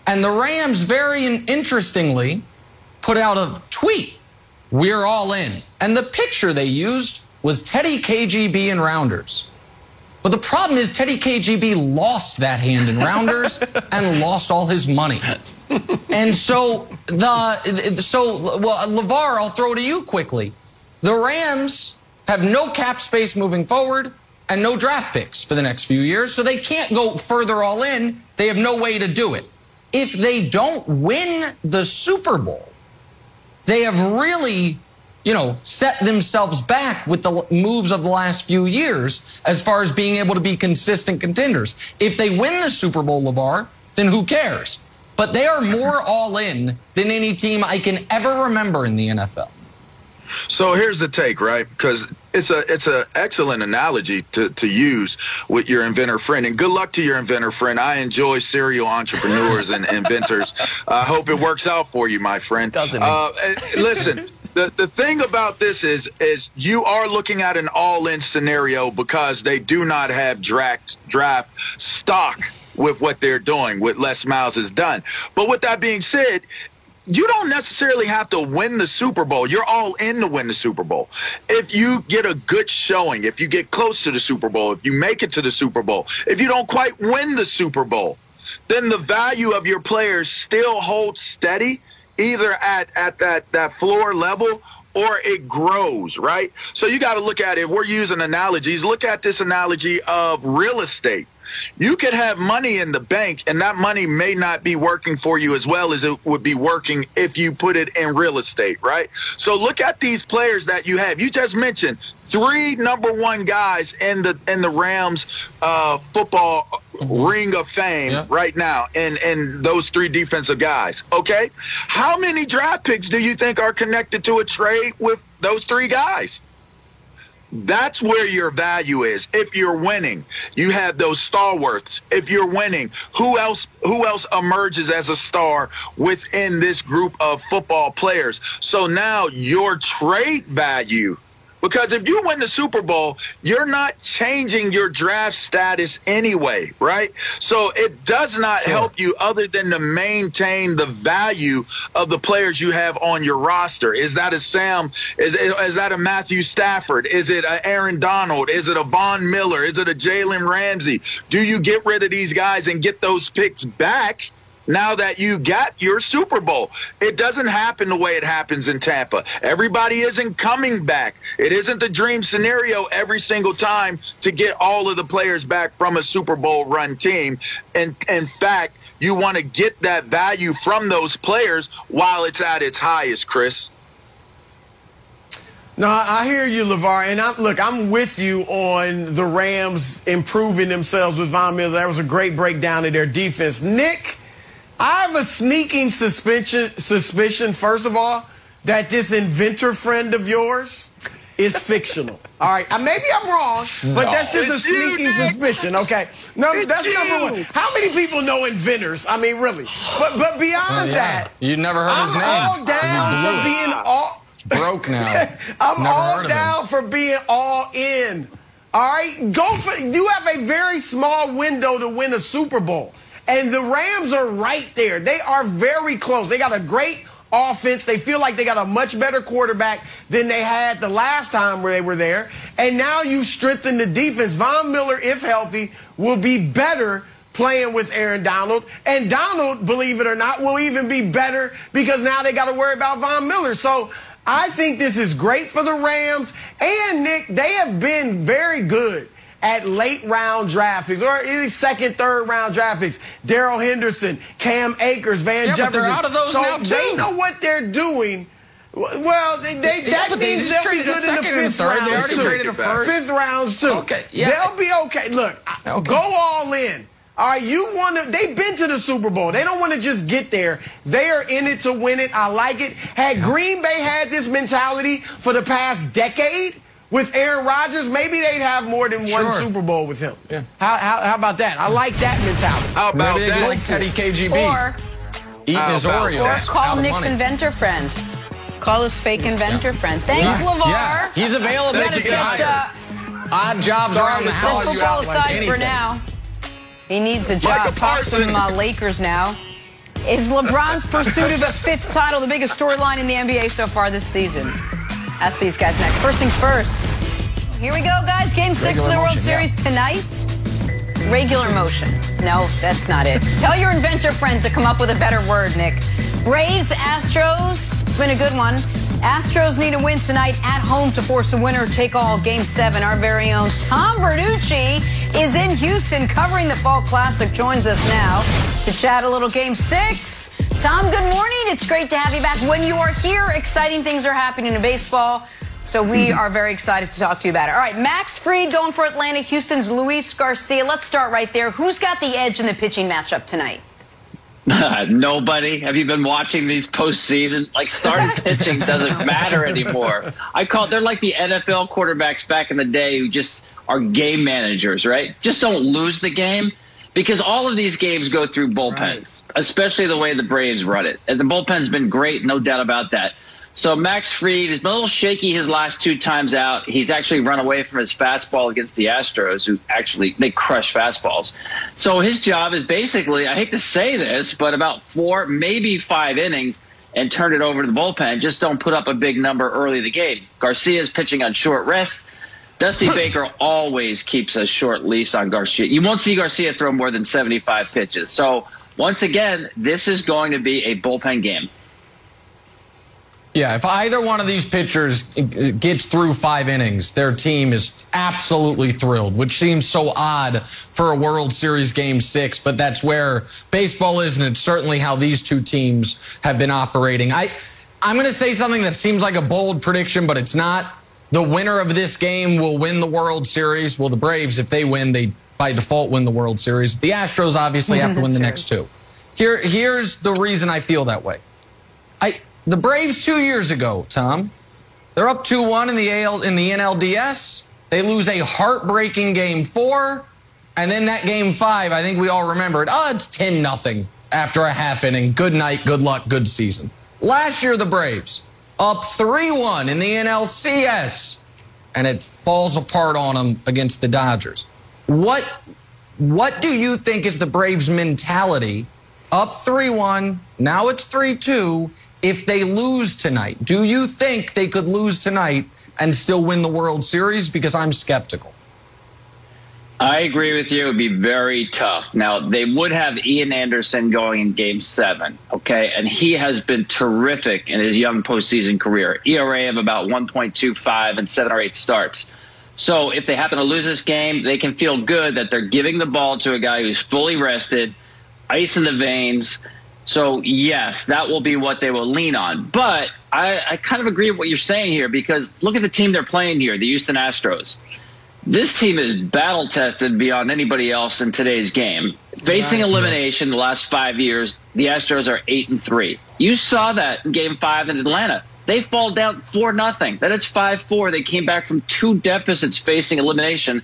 And the Rams, very interestingly, put out a tweet. We're all in. And the picture they used was Teddy KGB and Rounders. But the problem is Teddy KGB lost that hand in Rounders and lost all his money. And so, LeVar, I'll throw to you quickly. The Rams have no cap space moving forward and no draft picks for the next few years, so they can't go further all in. They have no way to do it. If they don't win the Super Bowl, they have really, set themselves back with the moves of the last few years as far as being able to be consistent contenders. If they win the Super Bowl, LeVar, then who cares? But they are more all in than any team I can ever remember in the NFL. So here's the take, right? Because it's a excellent analogy to use with your inventor friend. And good luck to your inventor friend. I enjoy serial entrepreneurs and inventors. I hope it works out for you, my friend. Listen, the thing about this is you are looking at an all-in scenario because they do not have draft stock with what they're doing, what Les Miles has done. But with that being said, you don't necessarily have to win the Super Bowl. You're all in to win the Super Bowl. If you get a good showing, if you get close to the Super Bowl, if you make it to the Super Bowl, if you don't quite win the Super Bowl, then the value of your players still holds steady, either at that floor level or it grows, right? So you got to look at it. We're using analogies. Look at this analogy of real estate. You could have money in the bank, and that money may not be working for you as well as it would be working if you put it in real estate, right? So look at these players that you have. You just mentioned 3 number 1 guys in the Rams football ring of fame right now, and those 3 defensive guys. Okay, how many draft picks do you think are connected to a trade with those 3 guys? That's where your value is. If you're winning, you have those stalwarts. If you're winning, who else emerges as a star within this group of football players? So now your trade value, because if you win the Super Bowl, you're not changing your draft status anyway, right? So it does not help you other than to maintain the value of the players you have on your roster. Is that a Sam? Is that a Matthew Stafford? Is it a Aaron Donald? Is it a Von Miller? Is it a Jalen Ramsey? Do you get rid of these guys and get those picks back now that you got your Super Bowl? It doesn't happen the way it happens in Tampa. Everybody isn't coming back. It isn't the dream scenario every single time to get all of the players back from a Super Bowl run team. And in fact, you want to get that value from those players while it's at its highest, Chris. No, I hear you, LeVar. And I'm with you on the Rams improving themselves with Von Miller. That was a great breakdown of their defense. Nick, I have a sneaking suspicion, first of all, that this inventor friend of yours is fictional. All right, maybe I'm wrong, but that's just a sneaking suspicion. Okay, no, that's number one. How many people know inventors? I mean, really. But beyond that, you never heard his name. I'm all down for being all broke now. I'm all down for being all in. All right, you have a very small window to win a Super Bowl, and the Rams are right there. They are very close. They got a great offense. They feel like they got a much better quarterback than they had the last time they were there. And now you strengthen the defense. Von Miller, if healthy, will be better playing with Aaron Donald. And Donald, believe it or not, will even be better because now they got to worry about Von Miller. So I think this is great for the Rams. And, Nick, they have been very good at late-round draft picks, or any second, third-round draft picks. Darrell Henderson, Cam Akers, Van Jefferson. But they're out of those now, too. They know what they're doing. Well, that means they'll be good in the fifth round. They already traded a first. Fifth rounds, too. Okay, yeah. They'll be okay. Look, go all in. All right, they've been to the Super Bowl. They don't want to just get there. They are in it to win it. I like it. Had Green Bay had this mentality for the past decade with Aaron Rodgers, maybe they'd have more than one Super Bowl with him. Yeah. How about that? I like that mentality. How about maybe that? Like Teddy KGB. Or eating his Oreos. Or call Nick's inventor friend. Call his fake inventor friend. Thanks, LeVar. Yeah. He's available. Odd jobs around the house. Set football aside for now. He needs a job. Talk some Lakers now. Is LeBron's pursuit of a fifth title the biggest storyline in the NBA so far this season? Ask these guys next. First things first. Here we go, guys. Game 6 of the World Series tonight. Regular motion. No, that's not it. Tell your inventor friend to come up with a better word, Nick. Braves, Astros. It's been a good one. Astros need a win tonight at home to force a winner-take-all Game 7. Our very own Tom Verducci is in Houston covering the Fall Classic. Joins us now to chat a little Game 6. Tom, good morning. It's great to have you back. When you are here, exciting things are happening in baseball, so we are very excited to talk to you about it. All right, Max Fried going for Atlanta, Houston's Luis Garcia. Let's start right there. Who's got the edge in the pitching matchup tonight? Nobody. Have you been watching these postseason? Like, starting pitching doesn't matter anymore. They're like the NFL quarterbacks back in the day who just are game managers, right? Just don't lose the game. Because all of these games go through bullpens, especially the way the Braves run it. And the bullpen's been great, no doubt about that. So Max Fried has been a little shaky his last 2 times out. He's actually run away from his fastball against the Astros, who they crush fastballs. So his job is basically, I hate to say this, but about 4, maybe 5 innings and turn it over to the bullpen. Just don't put up a big number early in the game. Garcia's pitching on short rest. Dusty Baker always keeps a short leash on Garcia. You won't see Garcia throw more than 75 pitches. So, once again, this is going to be a bullpen game. Yeah, if either one of these pitchers gets through 5 innings, their team is absolutely thrilled, which seems so odd for a World Series Game 6, but that's where baseball is, and it's certainly how these two teams have been operating. I'm going to say something that seems like a bold prediction, but it's not. The winner of this game will win the World Series. Well, the Braves, if they win, they by default win the World Series. The Astros obviously have to win the next 2. Here's the reason I feel that way. The Braves 2 years ago, Tom, they're up 2-1 in the NLDS. They lose a heartbreaking Game 4, and then that Game 5, I think we all remember it. It's 10-0 after a half inning. Good night, good luck, good season. Last year, the Braves up 3-1 in the NLCS, and it falls apart on them against the Dodgers. What do you think is the Braves' mentality? Up 3-1, now it's 3-2. If they lose tonight, do you think they could lose tonight and still win the World Series? Because I'm skeptical. I agree with you. It would be very tough. Now, they would have Ian Anderson going in Game 7, okay? And he has been terrific in his young postseason career. ERA of about 1.25 and 7 or 8 starts. So if they happen to lose this game, they can feel good that they're giving the ball to a guy who's fully rested, ice in the veins. So, yes, that will be what they will lean on. But I kind of agree with what you're saying here, because look at the team they're playing here, the Houston Astros. This team is battle-tested beyond anybody else in today's game. Facing elimination the last 5 years, the Astros are 8-3. You saw that in Game 5 in Atlanta. They fall down 4-0. Then it's 5-4. They came back from 2 deficits facing elimination.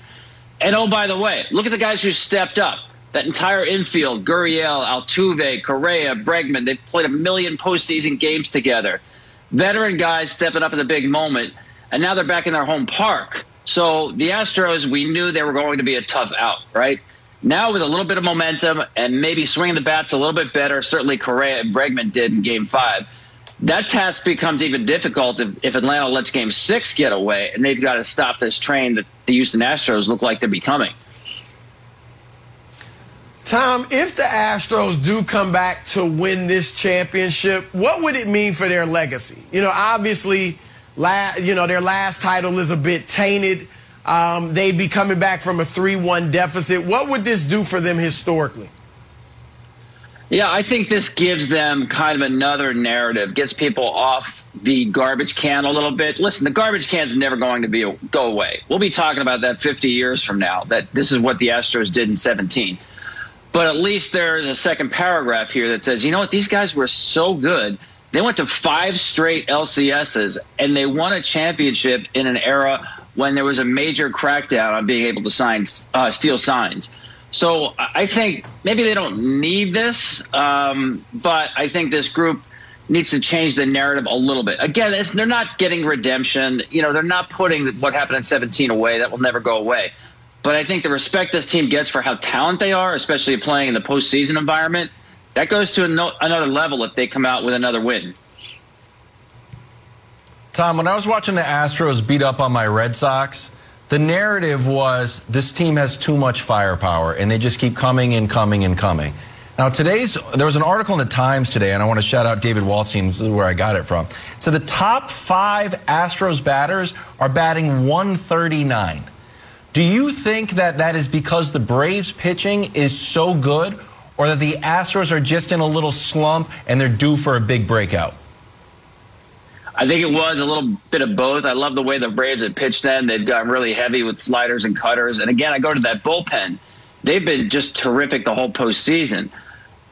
And, oh, by the way, look at the guys who stepped up. That entire infield, Gurriel, Altuve, Correa, Bregman, they've played 1 million postseason games together. Veteran guys stepping up in the big moment, and now they're back in their home park. So the Astros, we knew they were going to be a tough out, right? Now with a little bit of momentum and maybe swinging the bats a little bit better, certainly Correa and Bregman did in Game 5, that task becomes even difficult if Atlanta lets Game 6 get away, and they've got to stop this train that the Houston Astros look like they're becoming. Tom, if the Astros do come back to win this championship, what would it mean for their legacy? You know, obviously, their last title is a bit tainted. They'd be coming back from a 3-1 deficit. What would this do for them historically? Yeah, I think this gives them kind of another narrative, gets people off the garbage can a little bit. Listen, the garbage can is never going to go away. We'll be talking about that 50 years from now, that this is what the Astros did in 17. But at least there's a second paragraph here that says, you know what, these guys were so good. They went to 5 straight LCSs, and they won a championship in an era when there was a major crackdown on being able to steal signs. So I think maybe they don't need this, but I think this group needs to change the narrative a little bit. Again, they're not getting redemption. You know, they're not putting what happened in 17 away. That will never go away. But I think the respect this team gets for how talented they are, especially playing in the postseason environment, that goes to another level if they come out with another win. Tom, when I was watching the Astros beat up on my Red Sox, the narrative was this team has too much firepower, and they just keep coming and coming and coming. Now, there was an article in the Times today, and I want to shout out David Waldstein, this is where I got it from. So the top 5 Astros batters are batting 139. Do you think that is because the Braves pitching is so good, or that the Astros are just in a little slump and they're due for a big breakout? I think it was a little bit of both. I love the way the Braves had pitched then. They'd gotten really heavy with sliders and cutters. And again, I go to that bullpen. They've been just terrific the whole postseason.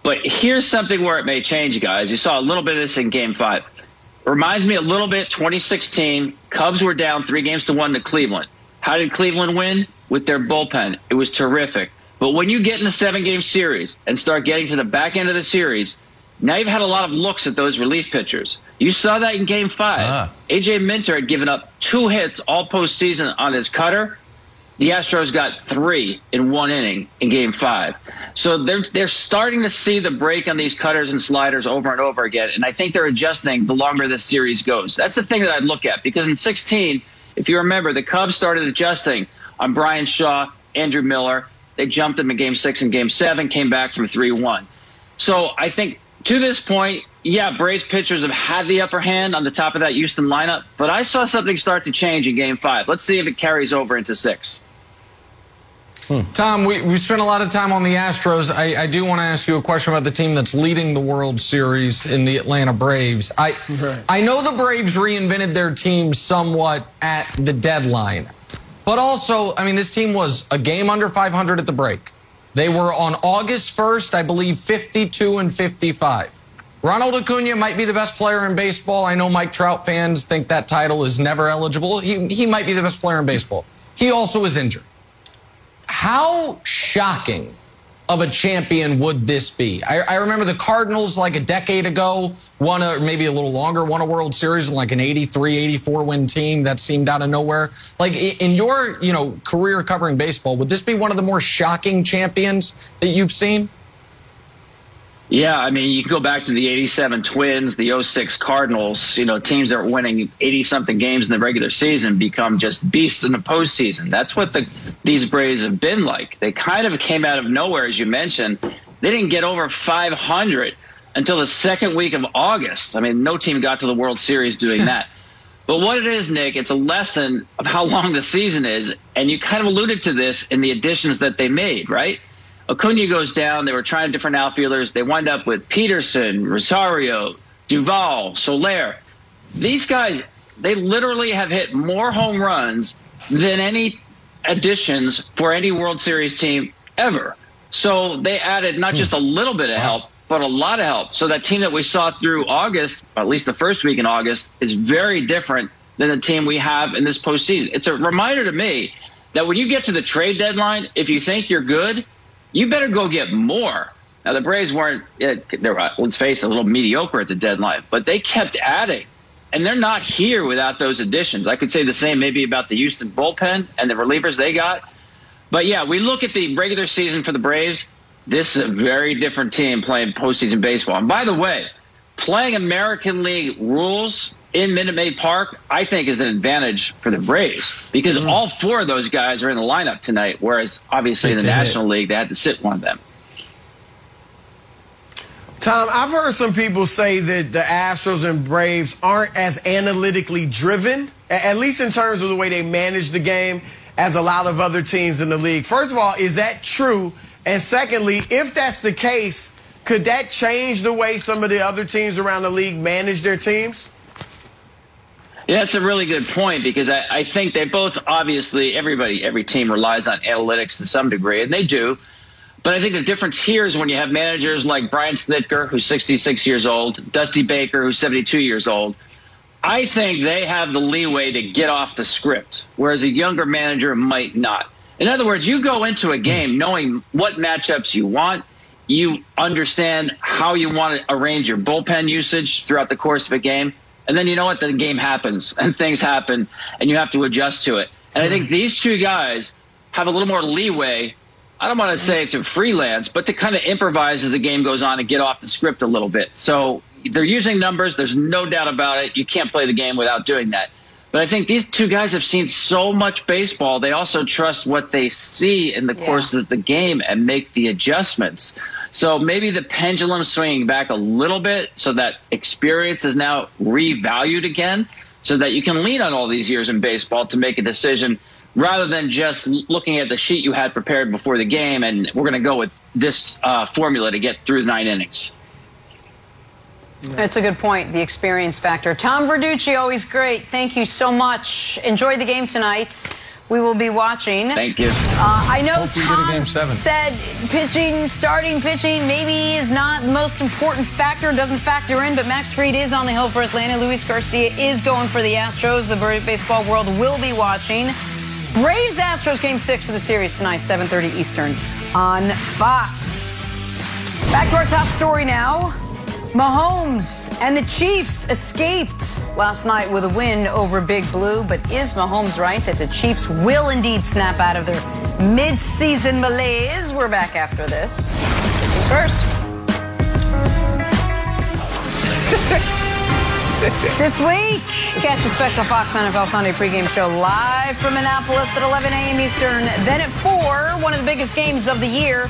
But here's something where it may change, guys. You saw a little bit of this in Game 5. It reminds me a little bit 2016. Cubs were down 3-1 to Cleveland. How did Cleveland win? With their bullpen. It was terrific. But when you get in a 7-game series and start getting to the back end of the series, now you've had a lot of looks at those relief pitchers. You saw that in Game 5. A.J. Minter had given up 2 hits all postseason on his cutter. The Astros got 3 in 1 inning in Game 5. So they're starting to see the break on these cutters and sliders over and over again, and I think they're adjusting the longer this series goes. That's the thing that I'd look at, because in 16, if you remember, the Cubs started adjusting on Brian Shaw, Andrew Miller. They jumped them in Game 6 and Game 7, came back from 3-1. So I think to this point, yeah, Braves pitchers have had the upper hand on the top of that Houston lineup, but I saw something start to change in Game 5. Let's see if it carries over into 6. Tom, we spent a lot of time on the Astros. I do want to ask you a question about the team that's leading the World Series in the Atlanta Braves. I know the Braves reinvented their team somewhat at the deadline, but also, I mean, this team was a game under 500 at the break. They were on August 1st, I believe, 52-55. Ronald Acuna might be the best player in baseball. I know Mike Trout fans think that title is never eligible. He might be the best player in baseball. He also is injured. How shocking of a champion would this be? I remember the Cardinals like a decade ago maybe a little longer, won a World Series in like an 83, 84 win team that seemed out of nowhere. Like in your, career covering baseball, would this be one of the more shocking champions that you've seen? Yeah, I mean, you can go back to the 87 Twins, the 06 Cardinals, teams that were winning 80-something games in the regular season become just beasts in the postseason. That's what these Braves have been like. They kind of came out of nowhere, as you mentioned. They didn't get over 500 until the second week of August. I mean, no team got to the World Series doing that. But what it is, Nick, it's a lesson of how long the season is, and you kind of alluded to this in the additions that they made, right? Acuna goes down. They were trying different outfielders. They wind up with Peterson, Rosario, Duvall, Soler. These guys, they literally have hit more home runs than any additions for any World Series team ever. So they added not just a little bit of help, but a lot of help. So that team that we saw through August, or at least the first week in August, is very different than the team we have in this postseason. It's a reminder to me that when you get to the trade deadline, if you think you're good, you better go get more. Now, the Braves weren't, they were, let's face it, a little mediocre at the deadline, but they kept adding. And they're not here without those additions. I could say the same maybe about the Houston bullpen and the relievers they got. But, yeah, we look at the regular season for the Braves. This is a very different team playing postseason baseball. And, by the way, playing American League rules in Minute Maid Park, I think, is an advantage for the Braves because all four of those guys are in the lineup tonight, whereas obviously in the National League they had to sit one of them. Tom, I've heard some people say that the Astros and Braves aren't as analytically driven, at least in terms of the way they manage the game, as a lot of other teams in the league. First of all, is that true? And secondly, if that's the case, could that change the way some of the other teams around the league manage their teams? Yeah, that's a really good point because I think they both obviously every team relies on analytics to some degree, and they do. But I think the difference here is when you have managers like Brian Snitker, who's 66 years old, Dusty Baker, who's 72 years old. I think they have the leeway to get off the script, whereas a younger manager might not. In other words, you go into a game knowing what matchups you want. You understand how you want to arrange your bullpen usage throughout the course of a game. And then you know what? The game happens and things happen and you have to adjust to it. And I think these two guys have a little more leeway. I don't want to say to freelance, but to kind of improvise as the game goes on and get off the script a little bit. So they're using numbers. There's no doubt about it. You can't play the game without doing that. But I think these two guys have seen so much baseball. They also trust what they see in the course of the game and make the adjustments. So maybe the pendulum swinging back a little bit so that experience is now revalued again so that you can lean on all these years in baseball to make a decision rather than just looking at the sheet you had prepared before the game and we're going to go with this formula to get through 9 innings. That's a good point, the experience factor. Tom Verducci, always great. Thank you so much. Enjoy the game tonight. We will be watching. Thank you. I know Tom said starting pitching maybe is not the most important factor, doesn't factor in, but Max Fried is on the hill for Atlanta. Luis Garcia is going for the Astros. The baseball world will be watching. Braves-Astros Game 6 of the series tonight, 7:30 Eastern on Fox. Back to our top story now. Mahomes and the Chiefs escaped last night with a win over Big Blue, but is Mahomes right that the Chiefs will indeed snap out of their mid-season malaise? We're back after this. This is first. This week, catch a special Fox NFL Sunday pregame show live from Annapolis at 11 a.m. Eastern. Then at 4, one of the biggest games of the year,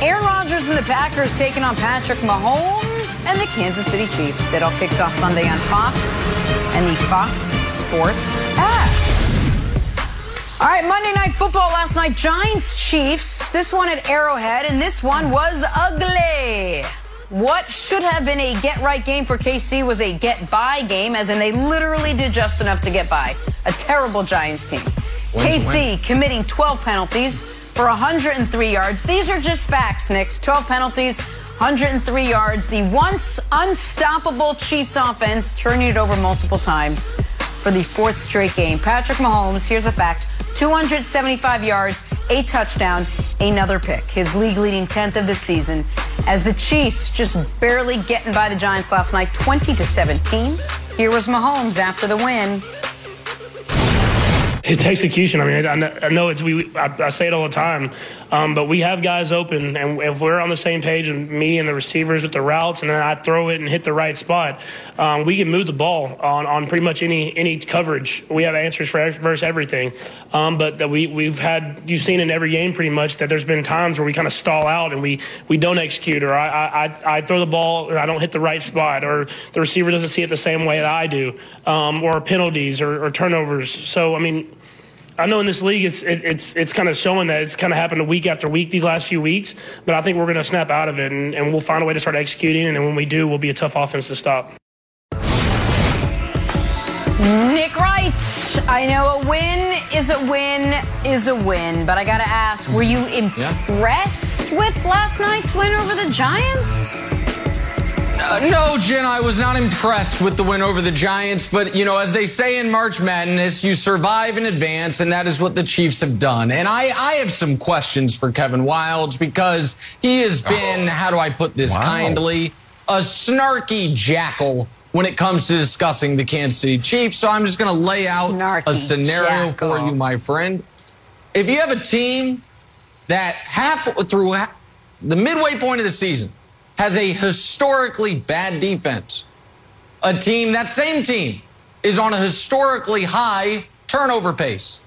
Aaron Rodgers and the Packers taking on Patrick Mahomes and the Kansas City Chiefs. It all kicks off Sunday on Fox and the Fox Sports app. All right, Monday Night Football last night, Giants-Chiefs. This one at Arrowhead, and this one was ugly. What should have been a get-right game for KC was a get-by game, as in they literally did just enough to get by. A terrible Giants team. KC committing 12 penalties for 103 yards. These are just facts, Knicks. 12 penalties, 103 yards. The once unstoppable Chiefs offense turning it over multiple times for the 4th straight game. Patrick Mahomes, here's a fact, 275 yards, a touchdown, another pick. His league-leading 10th of the season as the Chiefs just barely getting by the Giants last night, 20-17. Here was Mahomes after the win. It's execution. I mean, I know I say it all the time, but we have guys open, and if we're on the same page, and me and the receivers with the routes, and then I throw it and hit the right spot, we can move the ball on pretty much any coverage. We have answers for versus everything, but that we've had, you've seen in every game pretty much that there's been times where we kind of stall out and we don't execute, or I throw the ball or I don't hit the right spot, or the receiver doesn't see it the same way that I do, or penalties or turnovers. So I mean, I know in this league it's kind of showing that it's kind of happened week after week these last few weeks, but I think we're going to snap out of it, and we'll find a way to start executing, and then when we do, we'll be a tough offense to stop. Nick Wright, I know a win is a win, but I got to ask, were you impressed with last night's win over the Giants? No, Jen, I was not impressed with the win over the Giants, but, you know, as they say in March Madness, you survive in advance, and that is what the Chiefs have done. And I have some questions for Kevin Wildes because he has been, how do I put this kindly, a snarky jackal when it comes to discussing the Kansas City Chiefs. So I'm just going to lay out a scenario for you, my friend. If you have a team that through the midway point of the season has a historically bad defense, that same team is on a historically high turnover pace.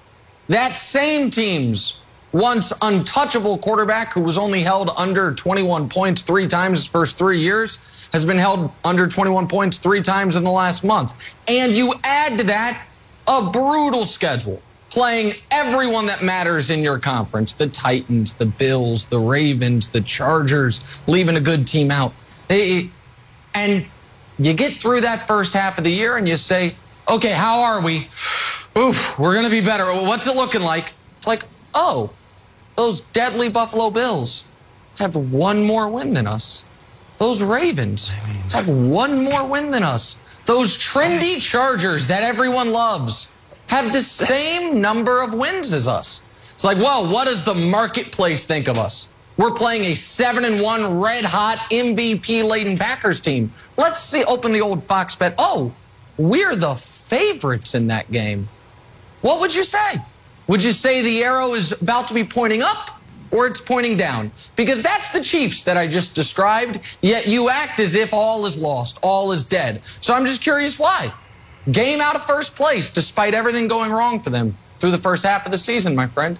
That same team's once untouchable quarterback, who was only held under 21 points 3 times his first 3 years, has been held under 21 points 3 times in the last month. And you add to that a brutal schedule, playing everyone that matters in your conference, the Titans, the Bills, the Ravens, the Chargers, leaving a good team out. And you get through that first half of the year and you say, okay, how are we? Oof, we're going to be better. What's it looking like? It's like, oh, those deadly Buffalo Bills have one more win than us. Those Ravens have one more win than us. Those trendy Chargers that everyone loves have the same number of wins as us. It's like, well, what does the marketplace think of us? We're playing a 7-1 red-hot MVP-laden Packers team. Let's open the old Fox bet. Oh, we're the favorites in that game. What would you say? Would you say the arrow is about to be pointing up or it's pointing down? Because that's the Chiefs that I just described, yet you act as if all is lost, all is dead. So I'm just curious why. Game out of first place, despite everything going wrong for them through the first half of the season, my friend.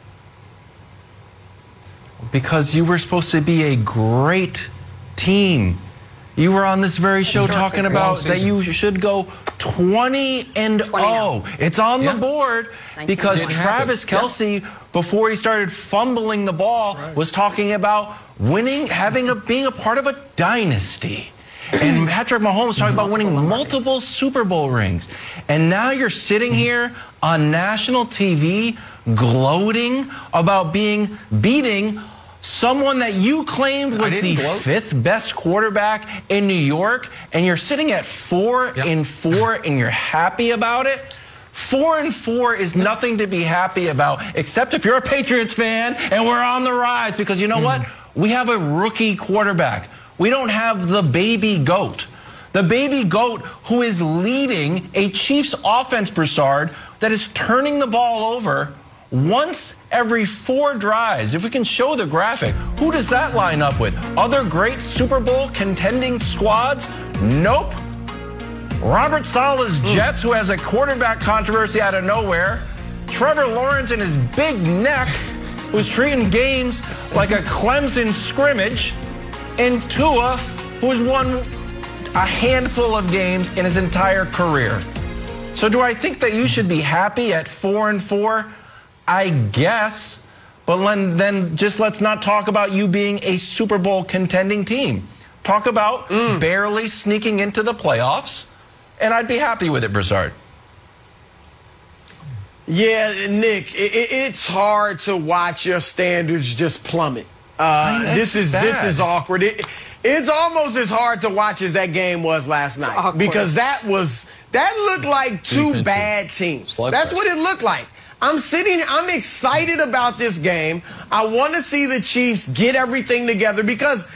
Because you were supposed to be a great team. You were on this very show talking about that you should go 20-0. It's on the board because Travis Kelce, before he started fumbling the ball, was talking about winning, being a part of a dynasty. And Patrick Mahomes talking about winning multiple Super Bowl rings. And now you're sitting here on national TV gloating about beating someone that you claimed was the 5th best quarterback in New York, and you're sitting at 4-4 and you're happy about it. 4-4 is nothing to be happy about, except if you're a Patriots fan and we're on the rise, because you know what? We have a rookie quarterback. We don't have the baby goat. The baby goat who is leading a Chiefs offense, Broussard, that is turning the ball over once every 4 drives. If we can show the graphic, who does that line up with? Other great Super Bowl contending squads? Nope. Robert Saleh's Jets, who has a quarterback controversy out of nowhere. Trevor Lawrence and his big neck, who's treating games like a Clemson scrimmage. And Tua, who's won a handful of games in his entire career. So do I think that you should be happy at 4-4? I guess. But then just let's not talk about you being a Super Bowl contending team. Talk about barely sneaking into the playoffs, and I'd be happy with it, Broussard. Yeah, Nick, it's hard to watch your standards just plummet. This is awkward. It's almost as hard to watch as that game was last night, because that looked like two bad teams. That's what it looked like. I'm excited about this game. I want to see the Chiefs get everything together because,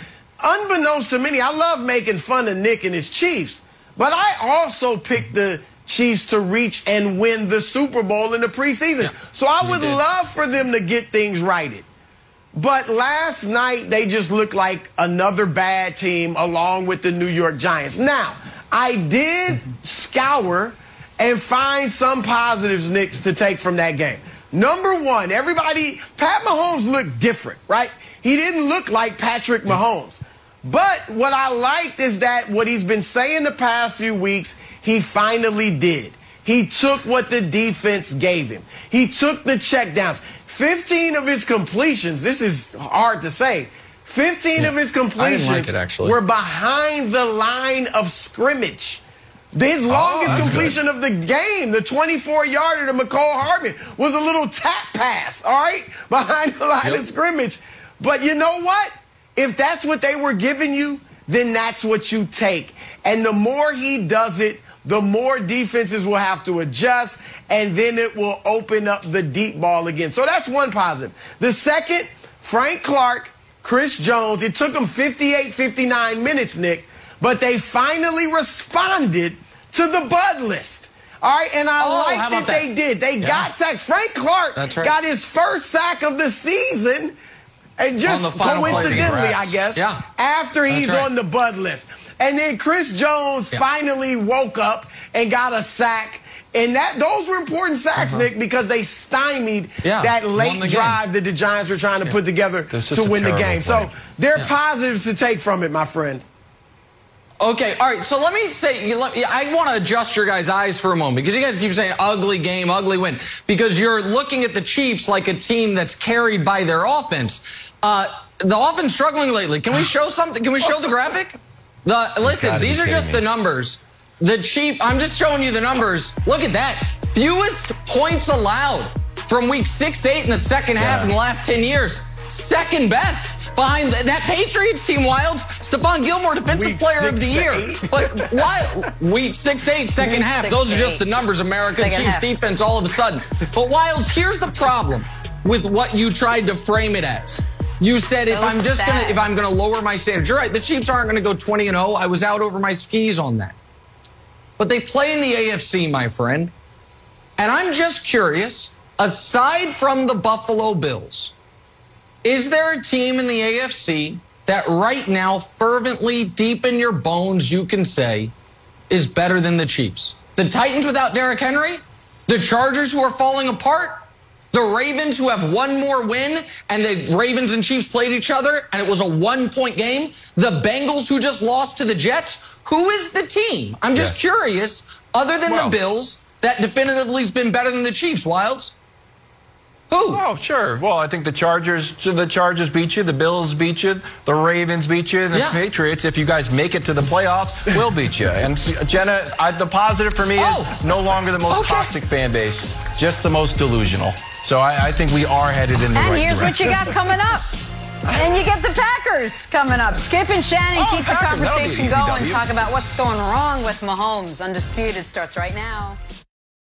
unbeknownst to many, I love making fun of Nick and his Chiefs, but I also picked the Chiefs to reach and win the Super Bowl in the preseason. Yeah, so I would love for them to get things righted. But last night, they just looked like another bad team along with the New York Giants. Now, I did scour and find some positives, Nick, to take from that game. Number one, Pat Mahomes looked different, right? He didn't look like Patrick Mahomes. But what I liked is that what he's been saying the past few weeks, he finally did. He took what the defense gave him. He took the checkdowns. 15 of his completions, this is hard to say, 15 of his completions were behind the line of scrimmage. His longest completion of the game, the 24-yarder to McCole Hardman, was a little tap pass, all right, behind the line of scrimmage. But you know what? If that's what they were giving you, then that's what you take. And the more he does it, the more defenses will have to adjust, and then it will open up the deep ball again. So that's one positive. The second, Frank Clark, Chris Jones, it took them 58, 59 minutes, Nick, but they finally responded to the Bud list. All right, and I like that they did. They got sacks. Frank Clark got his first sack of the season, and just coincidentally, I guess, after he's on the Bud list. And then Chris Jones finally woke up and got a sack. And those were important sacks, Nick, because they stymied that late drive that the Giants were trying to put together to win the game. So there are positives to take from it, my friend. Okay, all right, so let me say, I want to adjust your guys' eyes for a moment, because you guys keep saying ugly game, ugly win, because you're looking at the Chiefs like a team that's carried by their offense. The offense struggling lately. Can we show something? Can we show the graphic? Listen, these are just the numbers. The Chiefs, I'm just showing you the numbers. Look at that. Fewest points allowed from week 6 to 8 in the second half in the last 10 years. Second best behind that Patriots team, Wilds. Stephon Gilmore, Defensive Player of the Year. But week 6 to 8, second half. Those are just the numbers, America. Chiefs defense all of a sudden. But Wilds, here's the problem with what you tried to frame it as. You said if I'm gonna lower my standards. You're right. The Chiefs aren't gonna go 20-0. I was out over my skis on that. But they play in the AFC, my friend. And I'm just curious, aside from the Buffalo Bills, is there a team in the AFC that right now, fervently, deep in your bones, you can say is better than the Chiefs? The Titans without Derrick Henry? The Chargers who are falling apart? The Ravens who have one more win, and the Ravens and Chiefs played each other, and it was a 1-point game? The Bengals who just lost to the Jets? Who is the team? I'm just curious, other than the Bills, that definitively has been better than the Chiefs, Wilds? Who? Oh, sure. Well, I think the Chargers beat you, the Bills beat you, the Ravens beat you, and the Patriots, if you guys make it to the playoffs, will beat you. And Jenna, the positive for me is no longer the most toxic fan base, just the most delusional. So I think we are headed in the right direction. And here's what you got coming up. And you get the Packers coming up. Skip and Shannon keep the conversation going. Talk about what's going wrong with Mahomes. Undisputed starts right now.